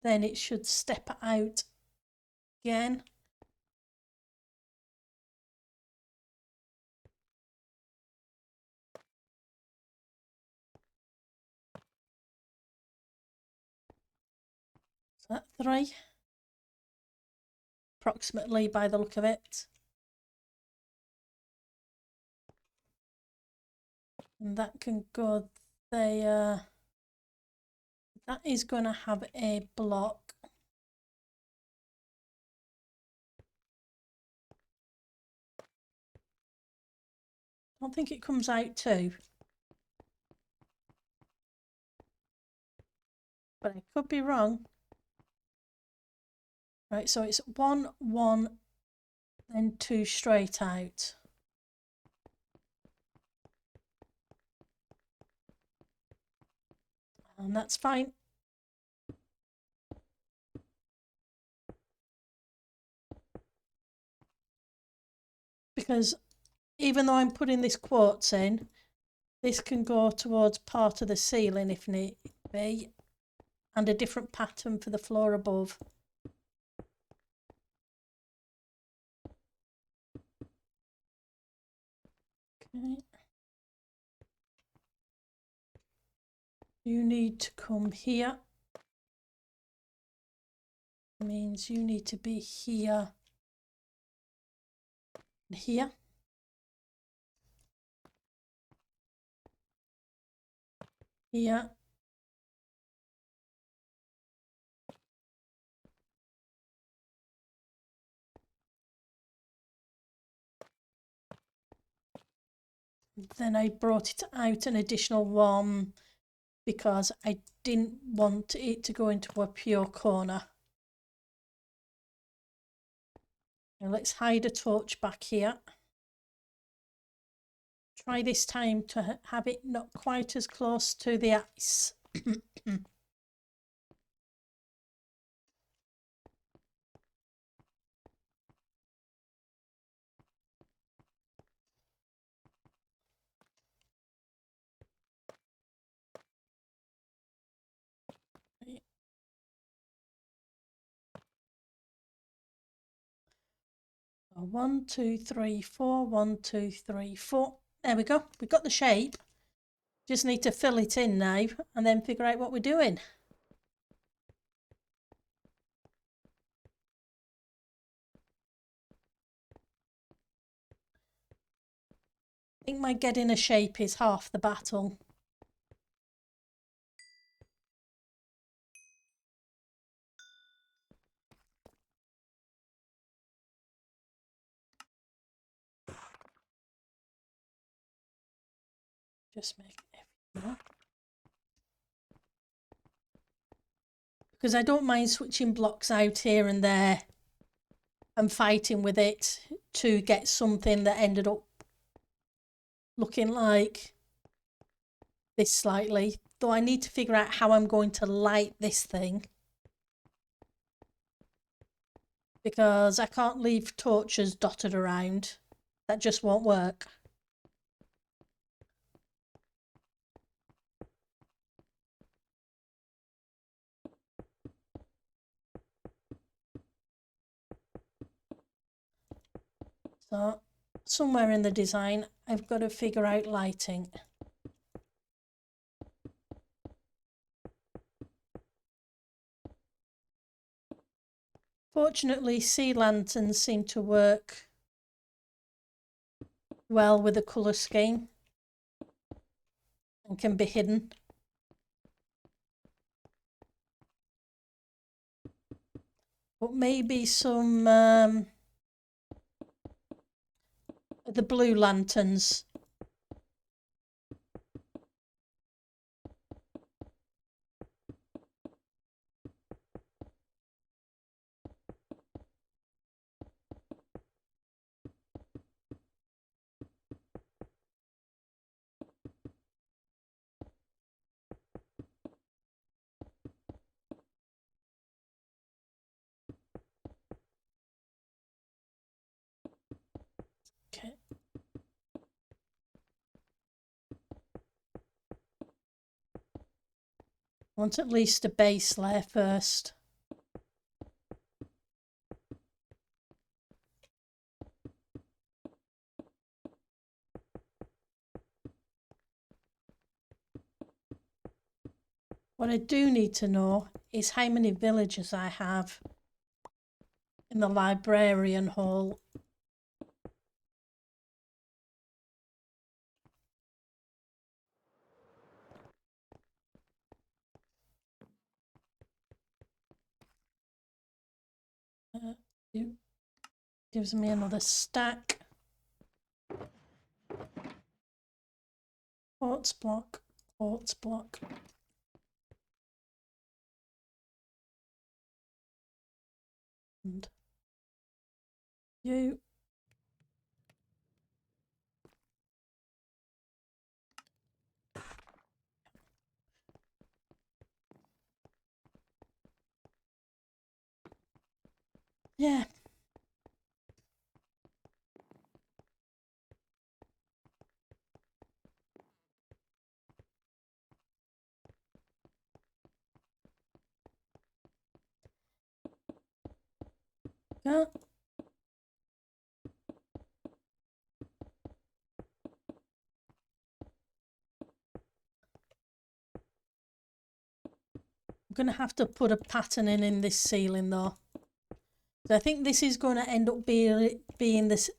Then it should step out again. So that's 3. Approximately by the look of it. And that can go there. That is going to have a block. I don't think it comes out too. But I could be wrong. Right, so it's 1, 1, then 2 straight out. And that's fine. Because even though I'm putting this quartz in, this can go towards part of the ceiling if need be, and a different pattern for the floor above. Okay. You need to come here. Means you need to be here and here. Here. Then I brought it out an additional 1 because I didn't want it to go into a pure corner. Now let's hide a torch back here. Try this time to have it not quite as close to the ice. So 1, 2, 3, 4, 1, 2, 3, 4. There we go. We've got the shape. Just need to fill it in now and then figure out what we're doing. I think my getting a shape is half the battle. Just make it more. Because I don't mind switching blocks out here and there and fighting with it to get something that ended up looking like this slightly. Though I need to figure out how I'm going to light this thing. Because I can't leave torches dotted around. That just won't work. So somewhere in the design, I've got to figure out lighting. Fortunately, sea lanterns seem to work well with the colour scheme and can be hidden. But maybe some the blue lanterns. Okay. Want at least a base layer first. What I do need to know is how many villagers I have in the librarian hall. It gives me another stack. Quartz block, quartz block. And you. Yeah. Yeah. I'm going to have to put a pattern in this ceiling though. So I think this is going to end up being this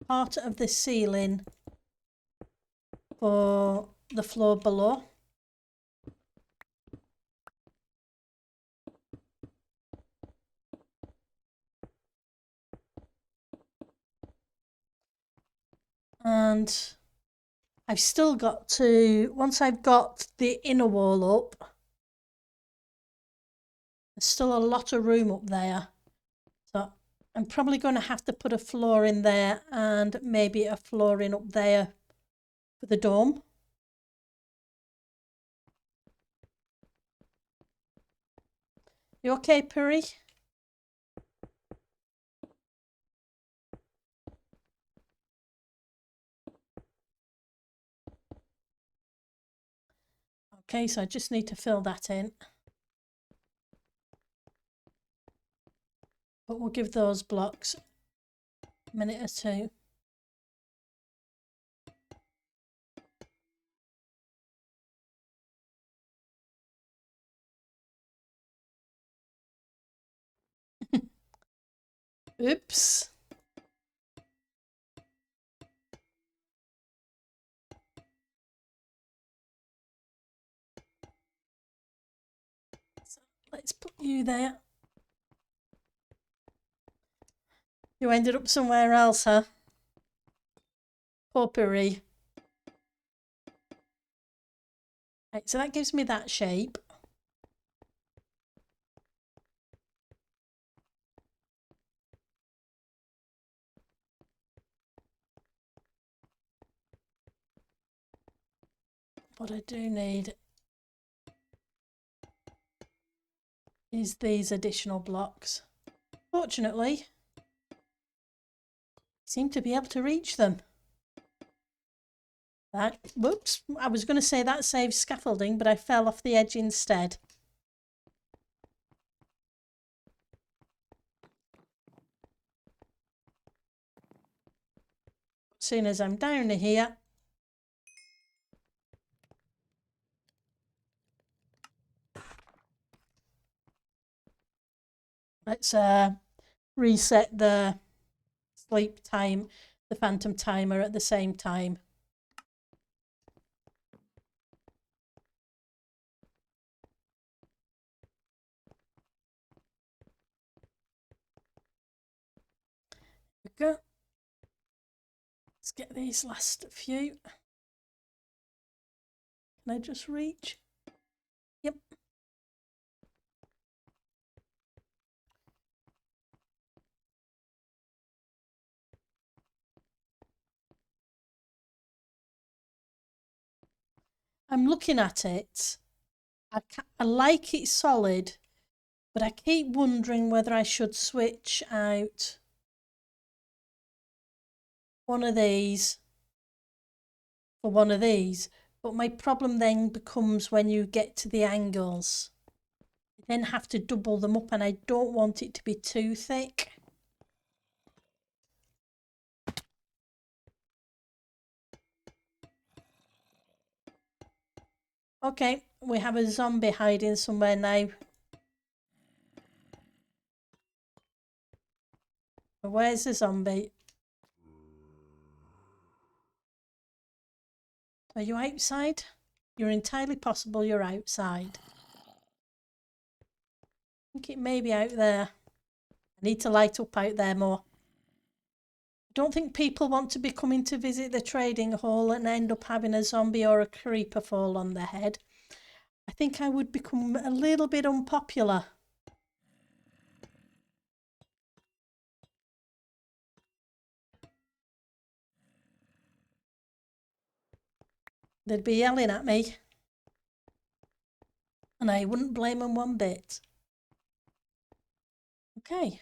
part of the ceiling for the floor below. And I've still got to, once I've got the inner wall up, there's still a lot of room up there. So I'm probably going to have to put a floor in there and maybe a floor in up there for the dome. You okay, Puri? Okay, so I just need to fill that in. But we'll give those blocks a minute or two. Oops. So let's put you there. You ended up somewhere else, huh? Potpourri. Right, so that gives me that shape. What I do need is these additional blocks. Fortunately, I seem to be able to reach them. That, whoops, I was going to say that saves scaffolding, but I fell off the edge instead. As soon as I'm down here, let's reset the sleep time, the phantom timer at the same time. There we go. Let's get these last few. Can I just reach? Yep. I'm looking at it. I like it solid, but I keep wondering whether I should switch out one of these for one of these. But my problem then becomes when you get to the angles. You then have to double them up, and I don't want it to be too thick. Okay, we have a zombie hiding somewhere now. Where's the zombie? Are you outside? You're entirely possible you're outside. I think it may be out there. I need to light up out there more. I don't think people want to be coming to visit the trading hall and end up having a zombie or a creeper fall on their head. I think I would become a little bit unpopular. They'd be yelling at me. And I wouldn't blame them one bit. Okay.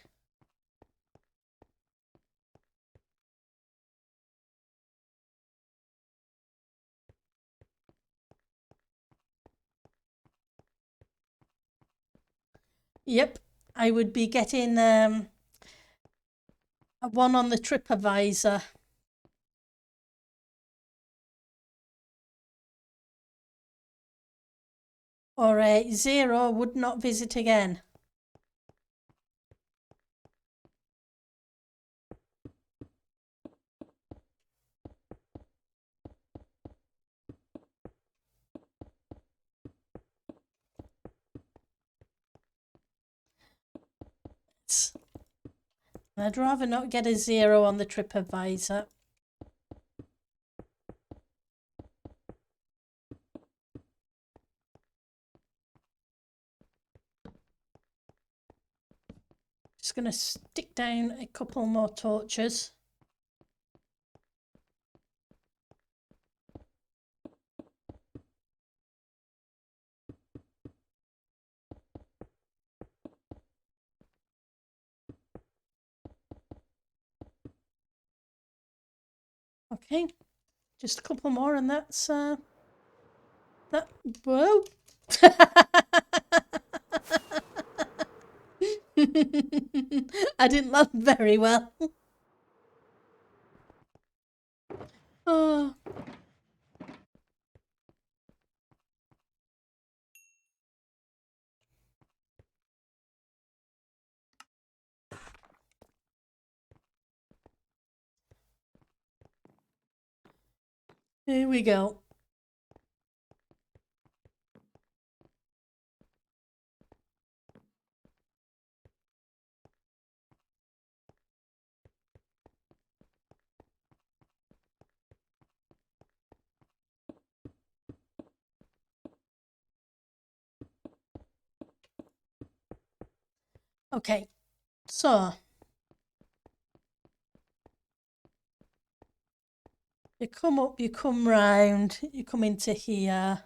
Yep, I would be getting a one on the TripAdvisor. Or a 0 would not visit again. I'd rather not get a 0 on the TripAdvisor. Just going to stick down a couple more torches. Okay, just a couple more and that's that. Whoa. I didn't land very well. Oh. Here we go. Okay, so you come up, you come round, you come into here.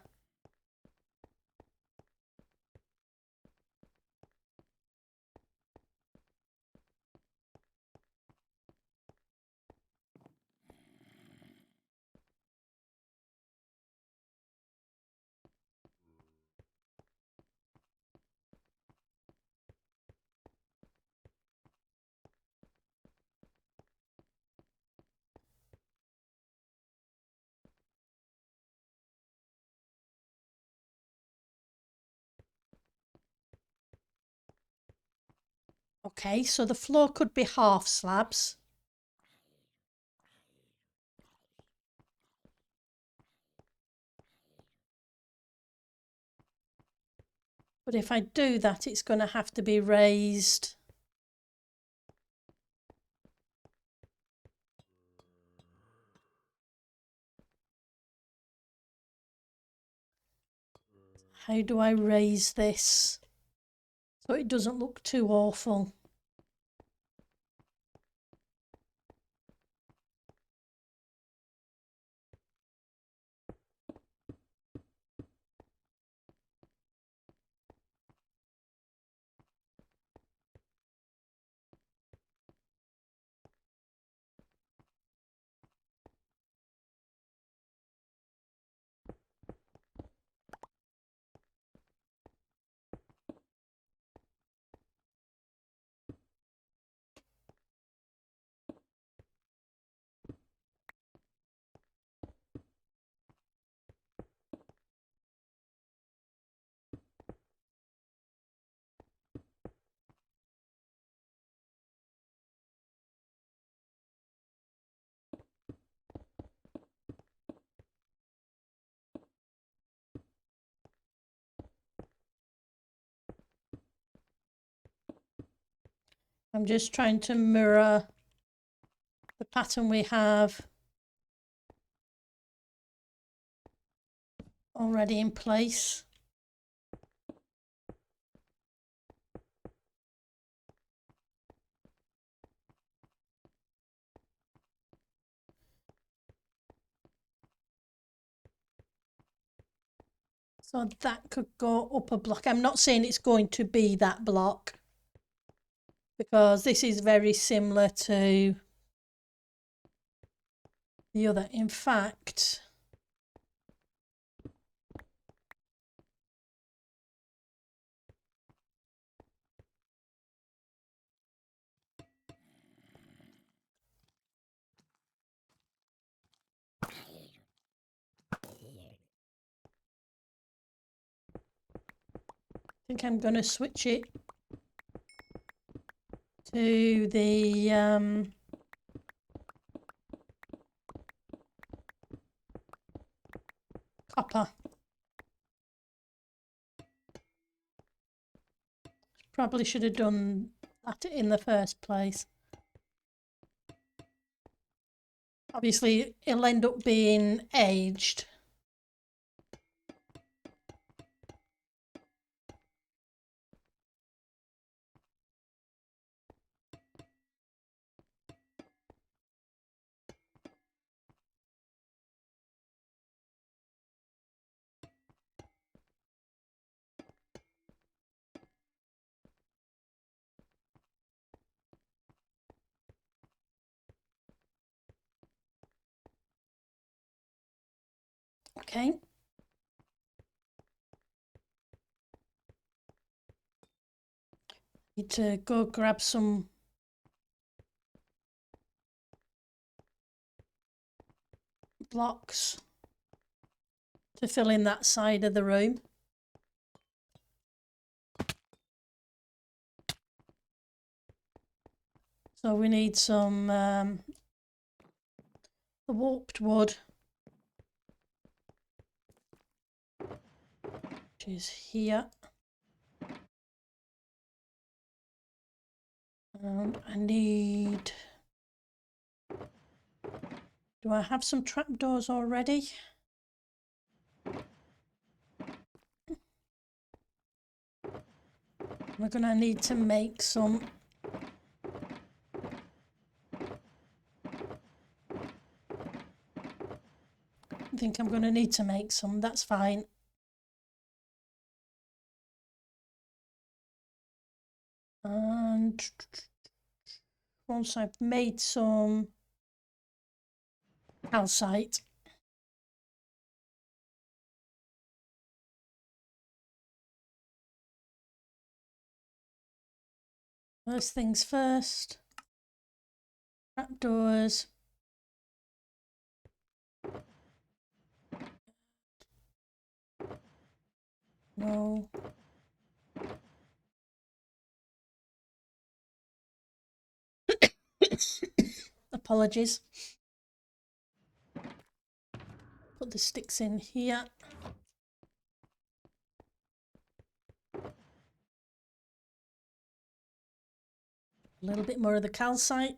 Okay, so the floor could be half slabs. But if I do that, it's going to have to be raised. How do I raise this so it doesn't look too awful? I'm just trying to mirror the pattern we have already in place. So that could go up a block. I'm not saying it's going to be that block, because this is very similar to the other. In fact, I think I'm going to switch it to the copper. Probably should have done that in the first place. Obviously, it'll end up being aged. Okay. Need to go grab some blocks to fill in that side of the room. So we need some the warped wood, which is here. I need... Do I have some trapdoors already? We're going to need to make some. I think I'm going to need to make some, that's fine. And once I've made some calcite, first things first, trapdoors. No. Apologies. Put the sticks in here. A little bit more of the calcite.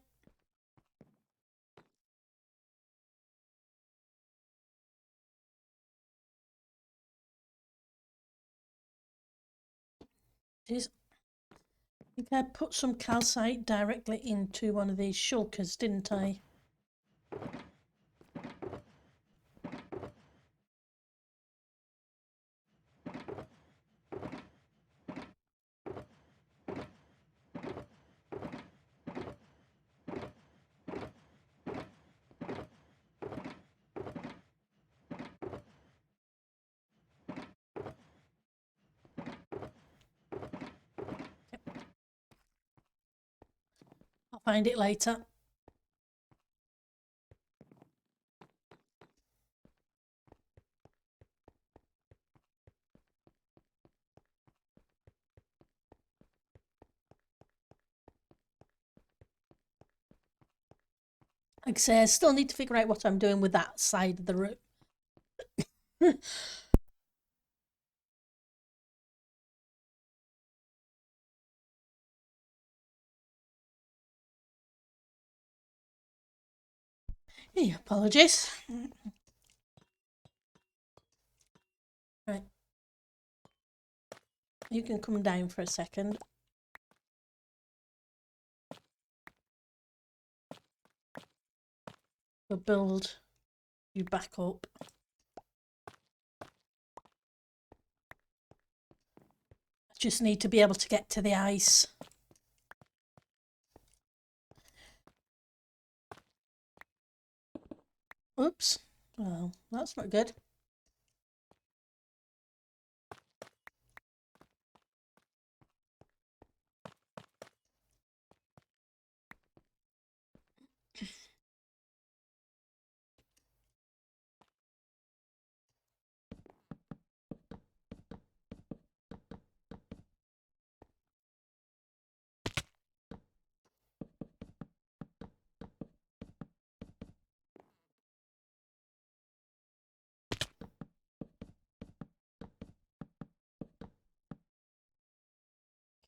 I think I put some calcite directly into one of these shulkers, didn't I? I'll find it later. Like I say, I still need to figure out what I'm doing with that side of the room. Hey, apologies. Right. You can come down for a second. We'll build you back up. I just need to be able to get to the ice. Oops. Well, that's not good.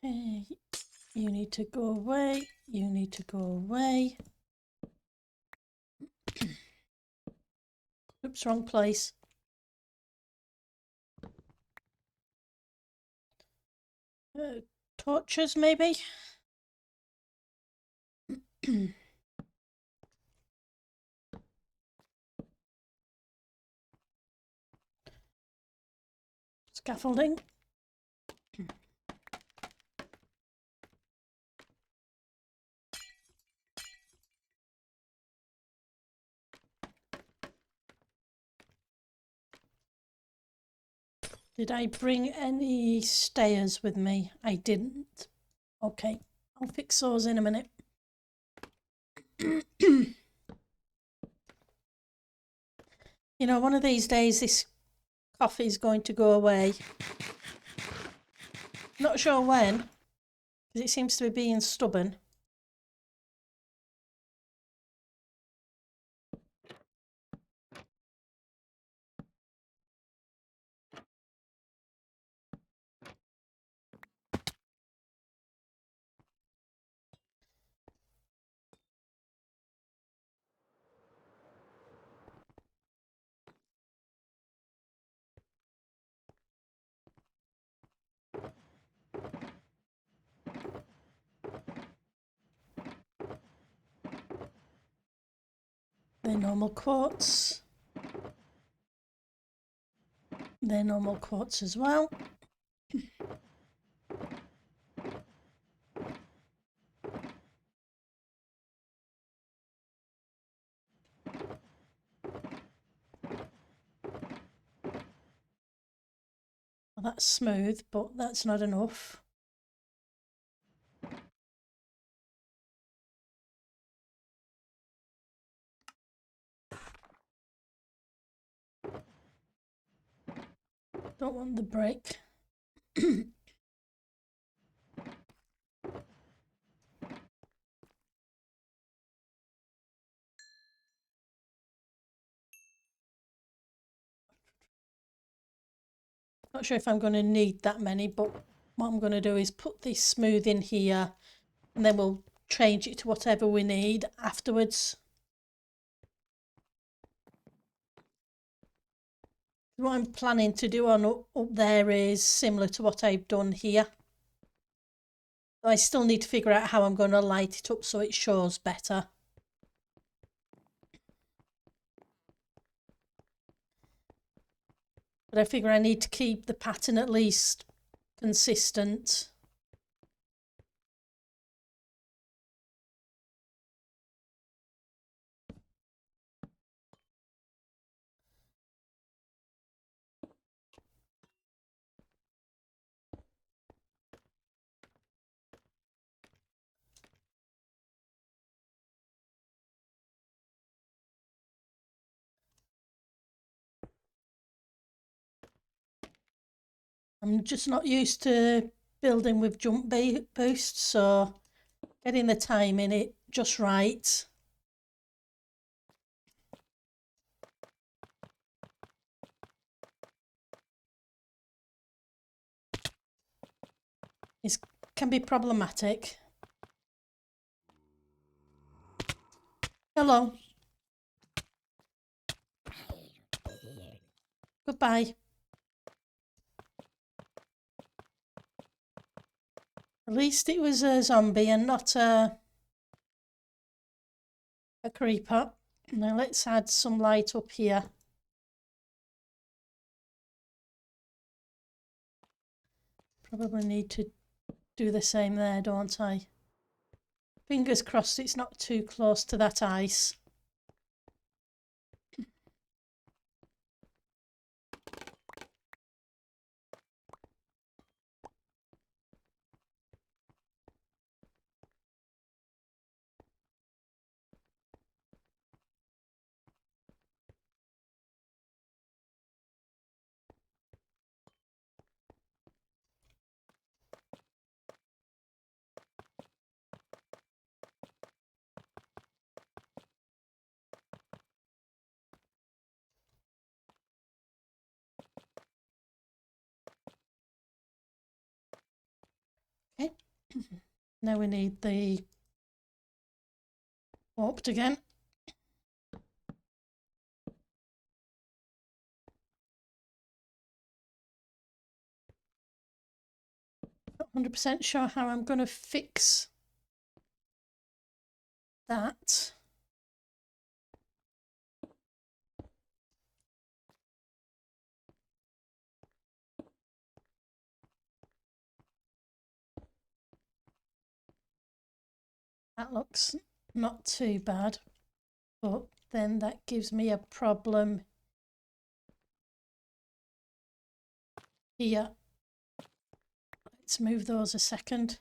Okay, you need to go away. You need to go away. Oops, wrong place. Torches, maybe? Scaffolding. Did I bring any stairs with me? I didn't. Okay, I'll fix those in a minute. You know, one of these days this coffee is going to go away. Not sure when, because it seems to be being stubborn. They're normal quartz. They're normal quartz as well. Well, that's smooth, but that's not enough. Don't want the brick. Not sure if I'm going to need that many, but what I'm going to do is put this smooth in here and then we'll change it to whatever we need afterwards. What I'm planning to do on up there is similar to what I've done here. I still need to figure out how I'm going to light it up so it shows better. But I figure I need to keep the pattern at least consistent. I'm just not used to building with jump boosts, so getting the time in it just right. It can be problematic. Hello. Goodbye. At least it was a zombie and not a creeper. Now let's add some light up here. Probably need to do the same there, don't I? Fingers crossed it's not too close to that ice. Okay. Now we need the warped again. Not 100% sure how I'm going to fix that. That looks not too bad, but then that gives me a problem here. Let's move those a second.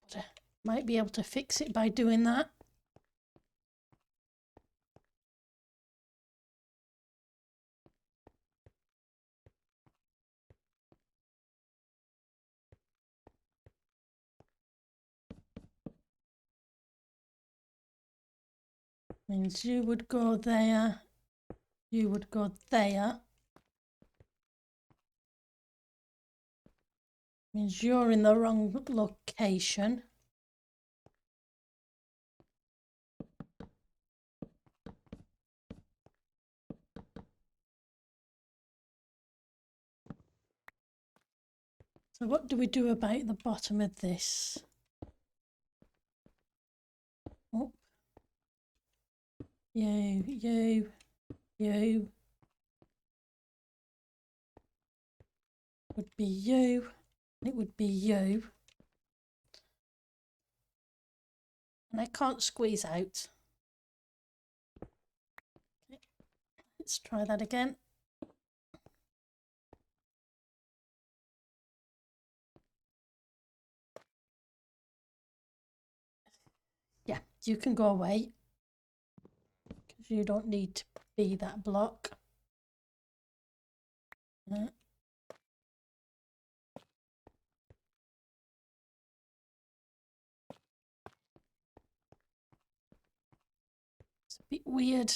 But I might be able to fix it by doing that. Means you would go there, you would go there. Means you're in the wrong location. So what do we do about the bottom of this? Oh. You. Would be you. It would be you. And I can't squeeze out. Okay. Let's try that again. Yeah, you can go away because you don't need to be that block. Bit weird.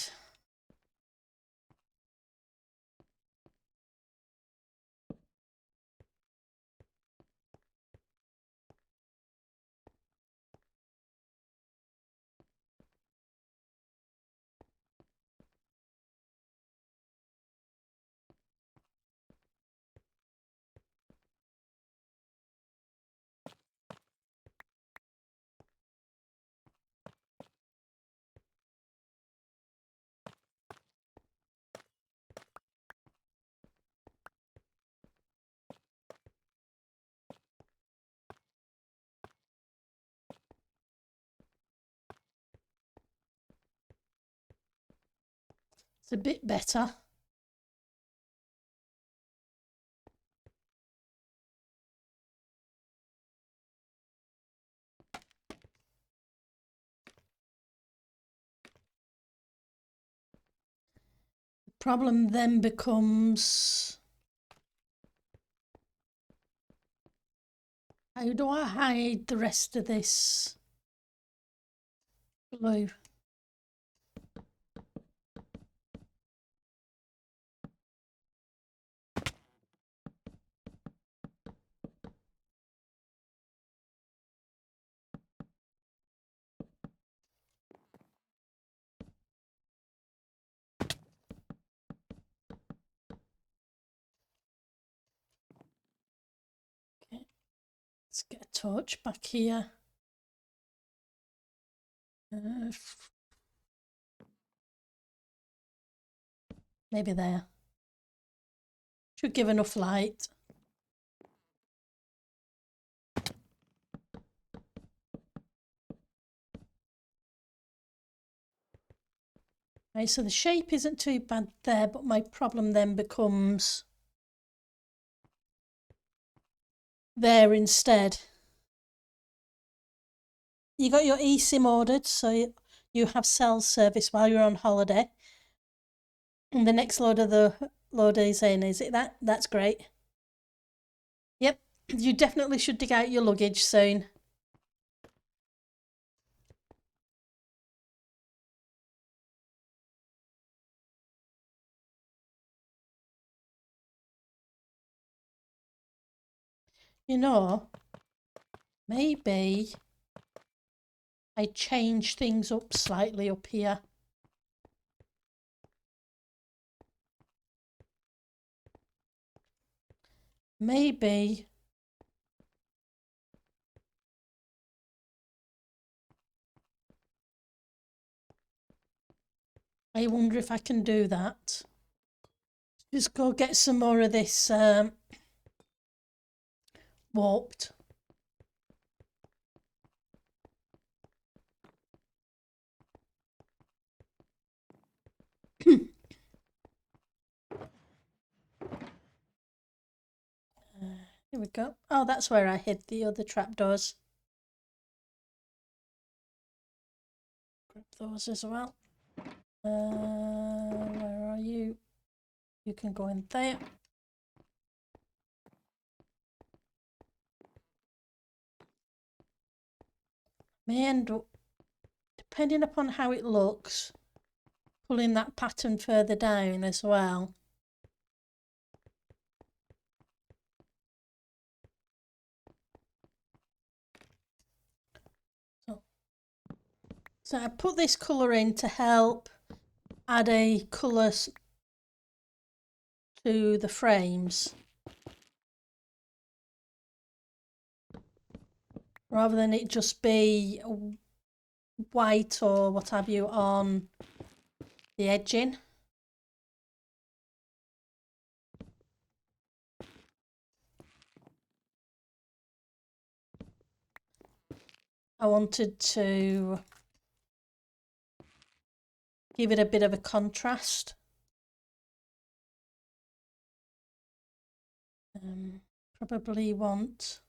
It's a bit better. The problem then becomes, how do I hide the rest of this glue? Okay, let's get a torch back here. Maybe there. Should give enough light. Right, so the shape isn't too bad there, but my problem then becomes there instead. You got your eSIM ordered, so you have cell service while you're on holiday. And the next load is in, is it that? That's great. Yep, you definitely should dig out your luggage soon. You know, maybe I change things up slightly up here. Maybe I wonder if I can do that. Just go get some more of this warped. Here we go. Oh, that's where I hid the other trapdoors. Grab those as well. Where are you? You can go in there. May end up, depending upon how it looks, pulling that pattern further down as well. So I put this colour in to help add a colour to the frames, rather than it just be white or what have you on the edging. I wanted to give it a bit of a contrast. Probably want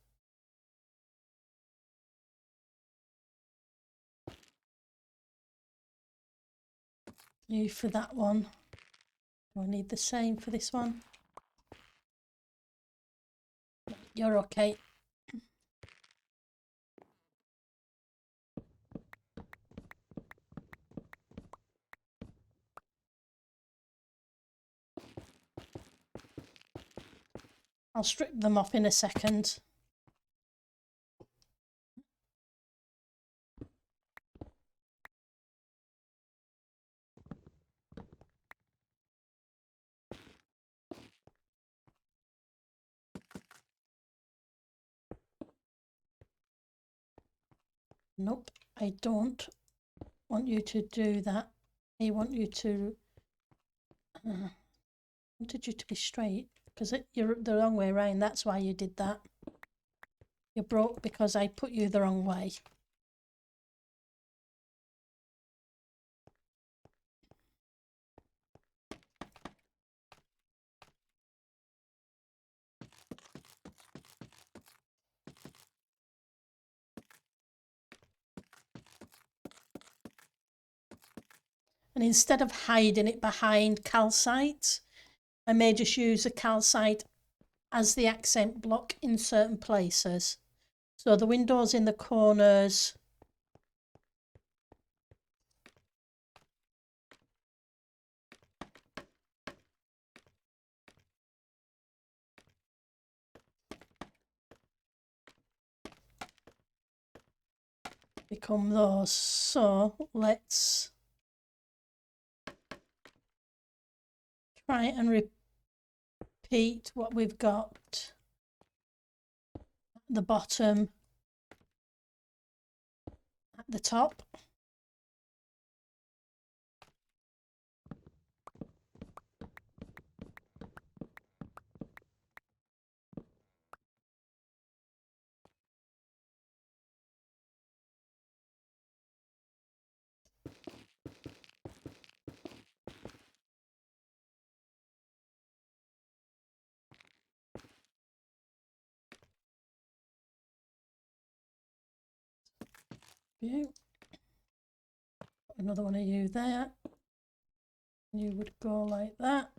you for that one. Do I need the same for this one? You're okay. I'll strip them off in a second. Nope, I don't want you to do that. I want you to wanted you to be straight because you're the wrong way around. That's why you did that. You're broke because I put you the wrong way. And instead of hiding it behind calcite, I may just use the calcite as the accent block in certain places. So the windows in the corners, become those. So let's try and repeat what we've got at the bottom, at the top. You. Another one of you there. You would go like that.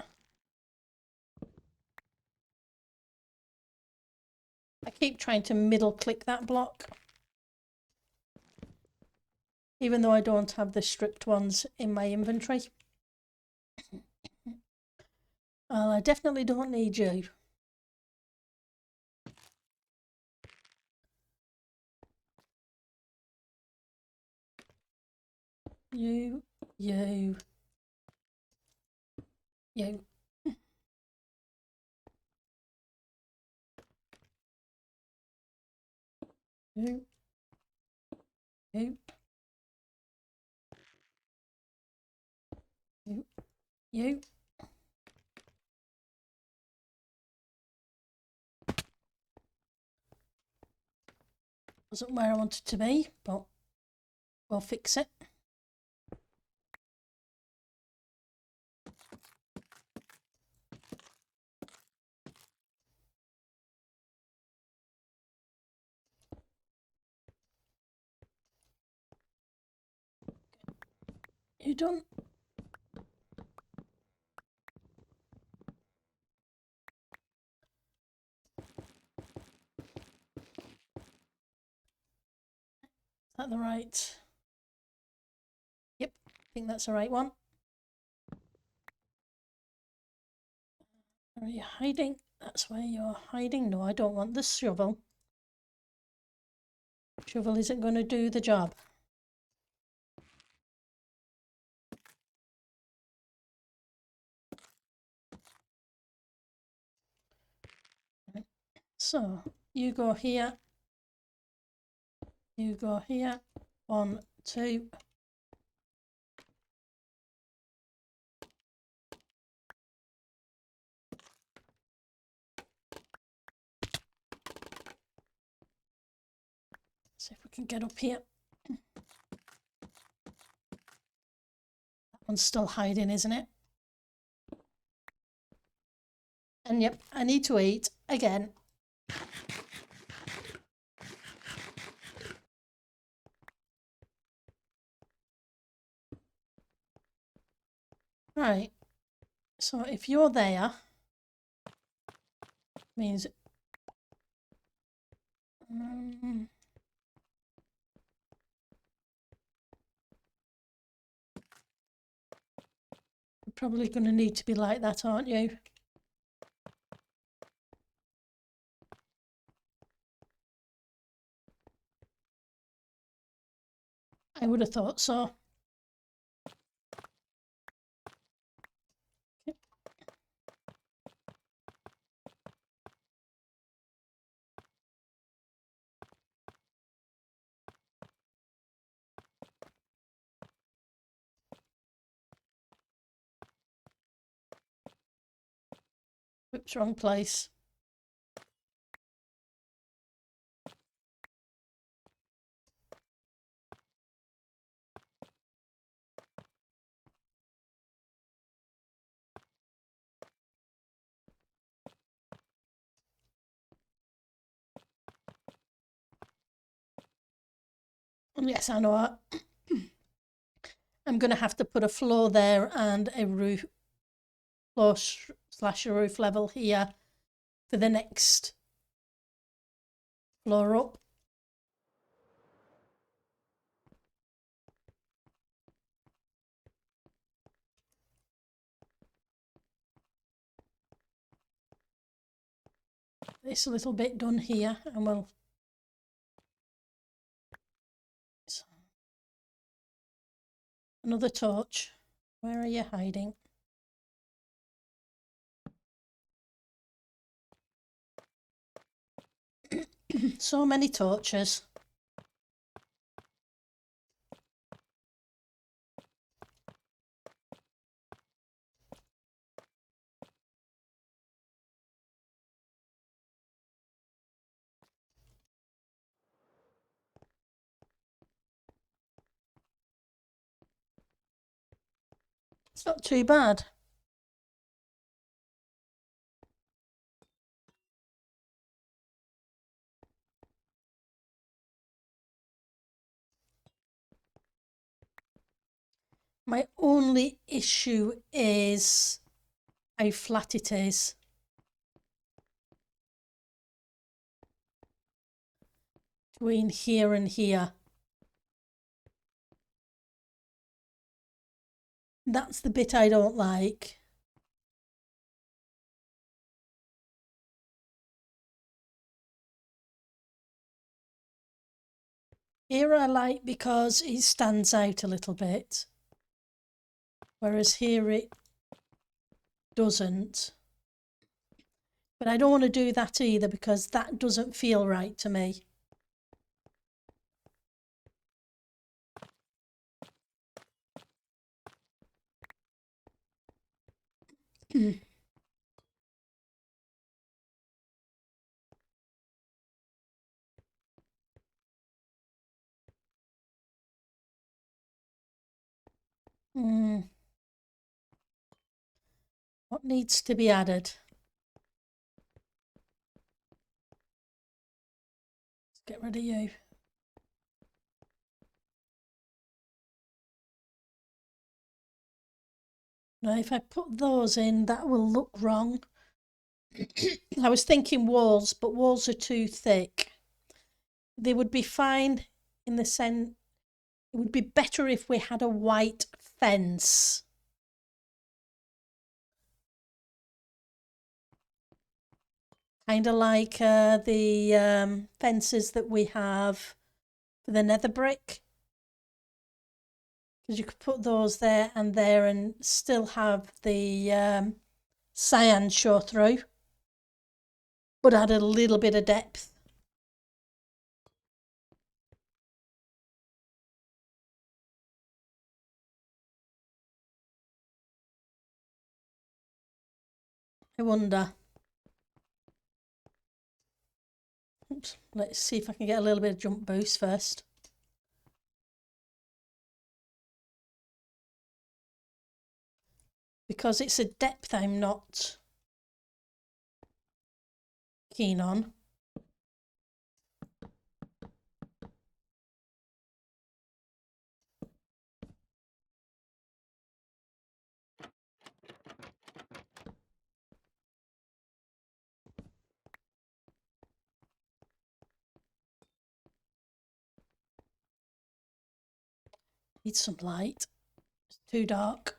I keep trying to middle click that block, even though I don't have the stripped ones in my inventory. Well, I definitely don't need you. You. You. You. You. You. Wasn't where I wanted to be, but we'll fix it. You done? Is that the right? Yep, I think that's the right one. Are you hiding? That's where you're hiding. No, I don't want this shovel. Shovel isn't going to do the job. So you go here. You go here. 1, 2. See if we can get up here. That one's still hiding, isn't it? And yep, I need to eat again. Right. So if you're there, means you're probably going to need to be like that, aren't you? I would have thought so. Oops, wrong place. Yes, I know. I'm going to have to put a floor there and a roof floor slash a roof level here for the next floor up. This little bit done here, and we'll another torch. Where are you hiding? So many torches. It's not too bad. My only issue is how flat it is. Between here and here. That's the bit I don't like. Here I like because it stands out a little bit, whereas here it doesn't. But I don't want to do that either because that doesn't feel right to me. What needs to be added? Let's get rid of you. Now, if I put those in, that will look wrong. I was thinking walls, but walls are too thick. They would be fine in the sense, it would be better if we had a white fence. Kind of like the fences that we have for the nether brick. Because you could put those there and still have the cyan show through, but add a little bit of depth. I wonder. Oops, let's see if I can get a little bit of jump boost first. Because it's a depth I'm not keen on. Need some light. It's too dark.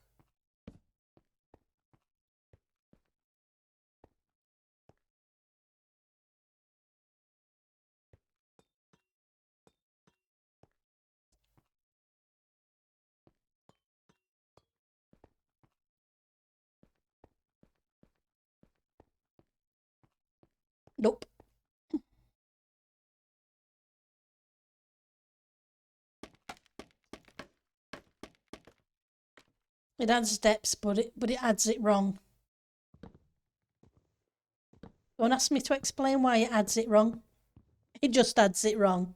Nope. It adds steps, but it adds it wrong. Don't ask me to explain why it adds it wrong. It just adds it wrong.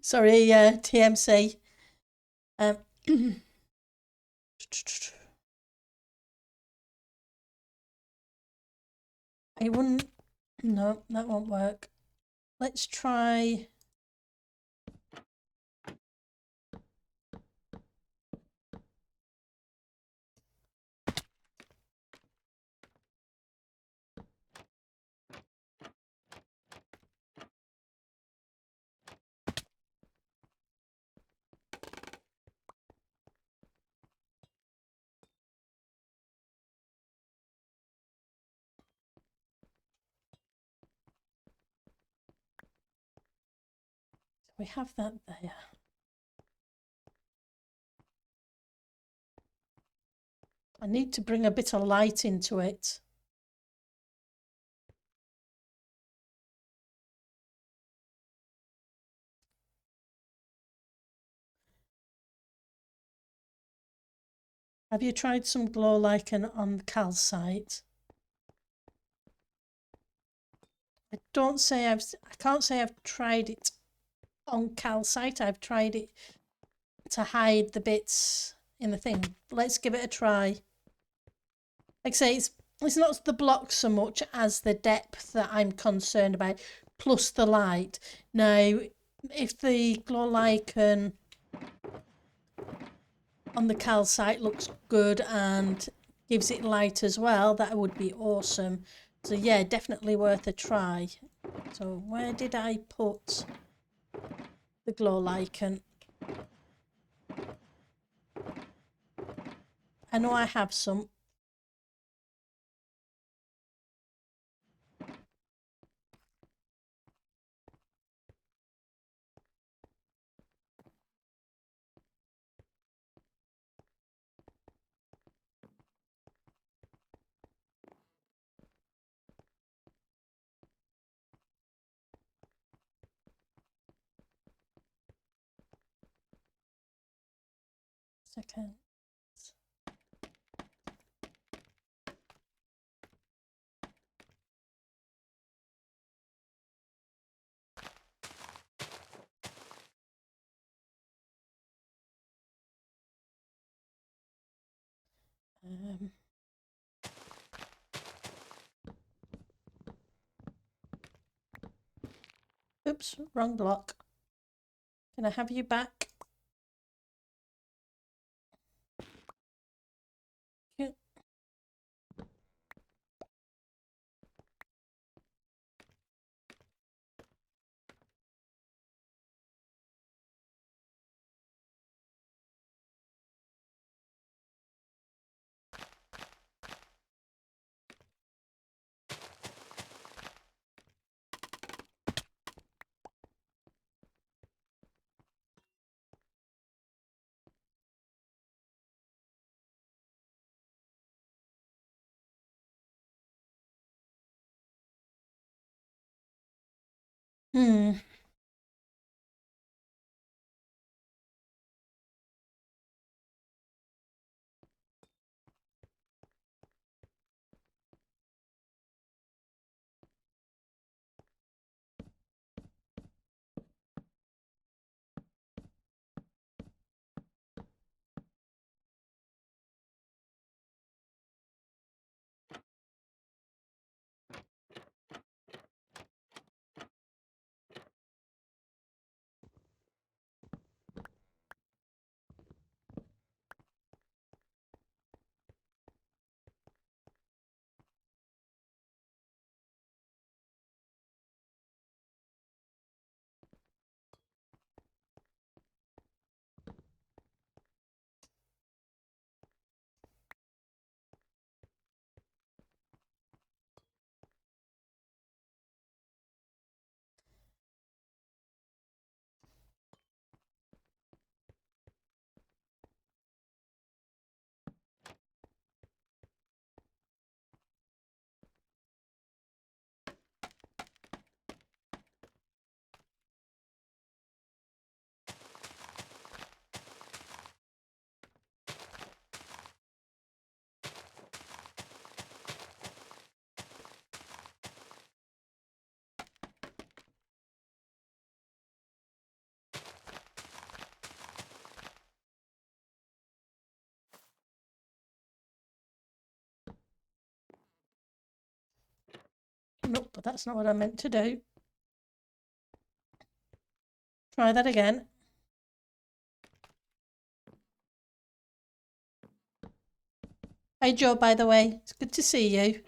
Sorry, TMC. I wouldn't. No, that won't work. Let's try. We have that there. I need to bring a bit of light into it. Have you tried some glow lichen on the calcite? I can't say I've tried it on calcite. I've tried it to hide the bits in the thing. Let's give it a try. Like I say, it's not the block so much as the depth that I'm concerned about, plus the light. Now, if the glow lichen on the calcite looks good and gives it light as well, that would be awesome. So yeah, definitely worth a try. So where did I put the glow lichen? I know I have some. Second. Oops, wrong block. Can I have you back? Yeah. Hmm. Nope, but that's not what I meant to do. Try that again. Hey Joe, by the way, it's good to see you.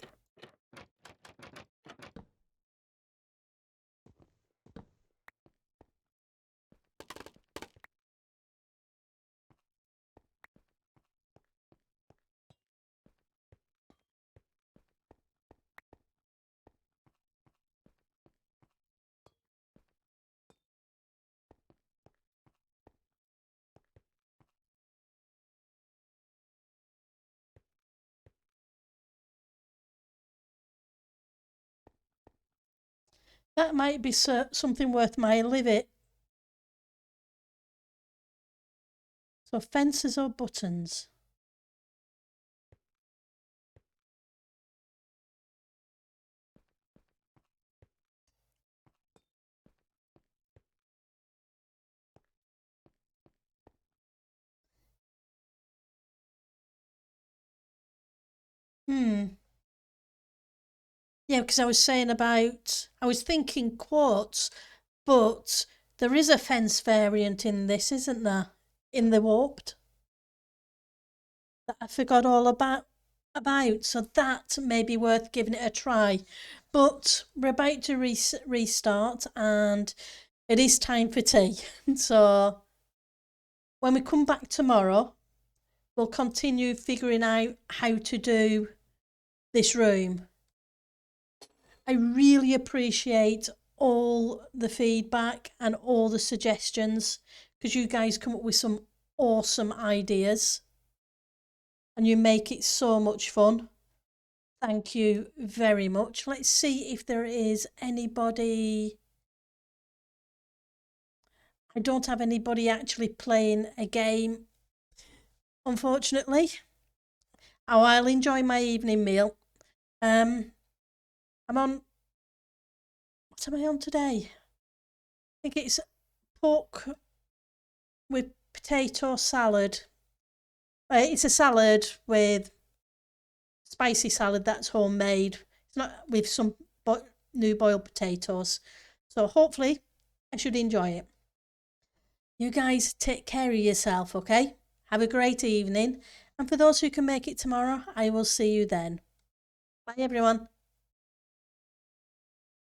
That might be something worth my living. So fences or buttons? Yeah, because I was saying about, I was thinking quartz, but there is a fence variant in this, isn't there? In the warped that I forgot all about. So that may be worth giving it a try. But we're about to restart, and it is time for tea. So when we come back tomorrow, we'll continue figuring out how to do this room. I really appreciate all the feedback and all the suggestions, because you guys come up with some awesome ideas and you make it so much fun. Thank you very much. Let's see if there is anybody. I don't have anybody actually playing a game, unfortunately. Oh, I'll enjoy my evening meal. I'm on. What am I on today? I think it's pork with potato salad. It's a salad with spicy salad that's homemade. It's not with some new boiled potatoes. So hopefully I should enjoy it. You guys take care of yourself, okay? Have a great evening. And for those who can make it tomorrow, I will see you then. Bye everyone.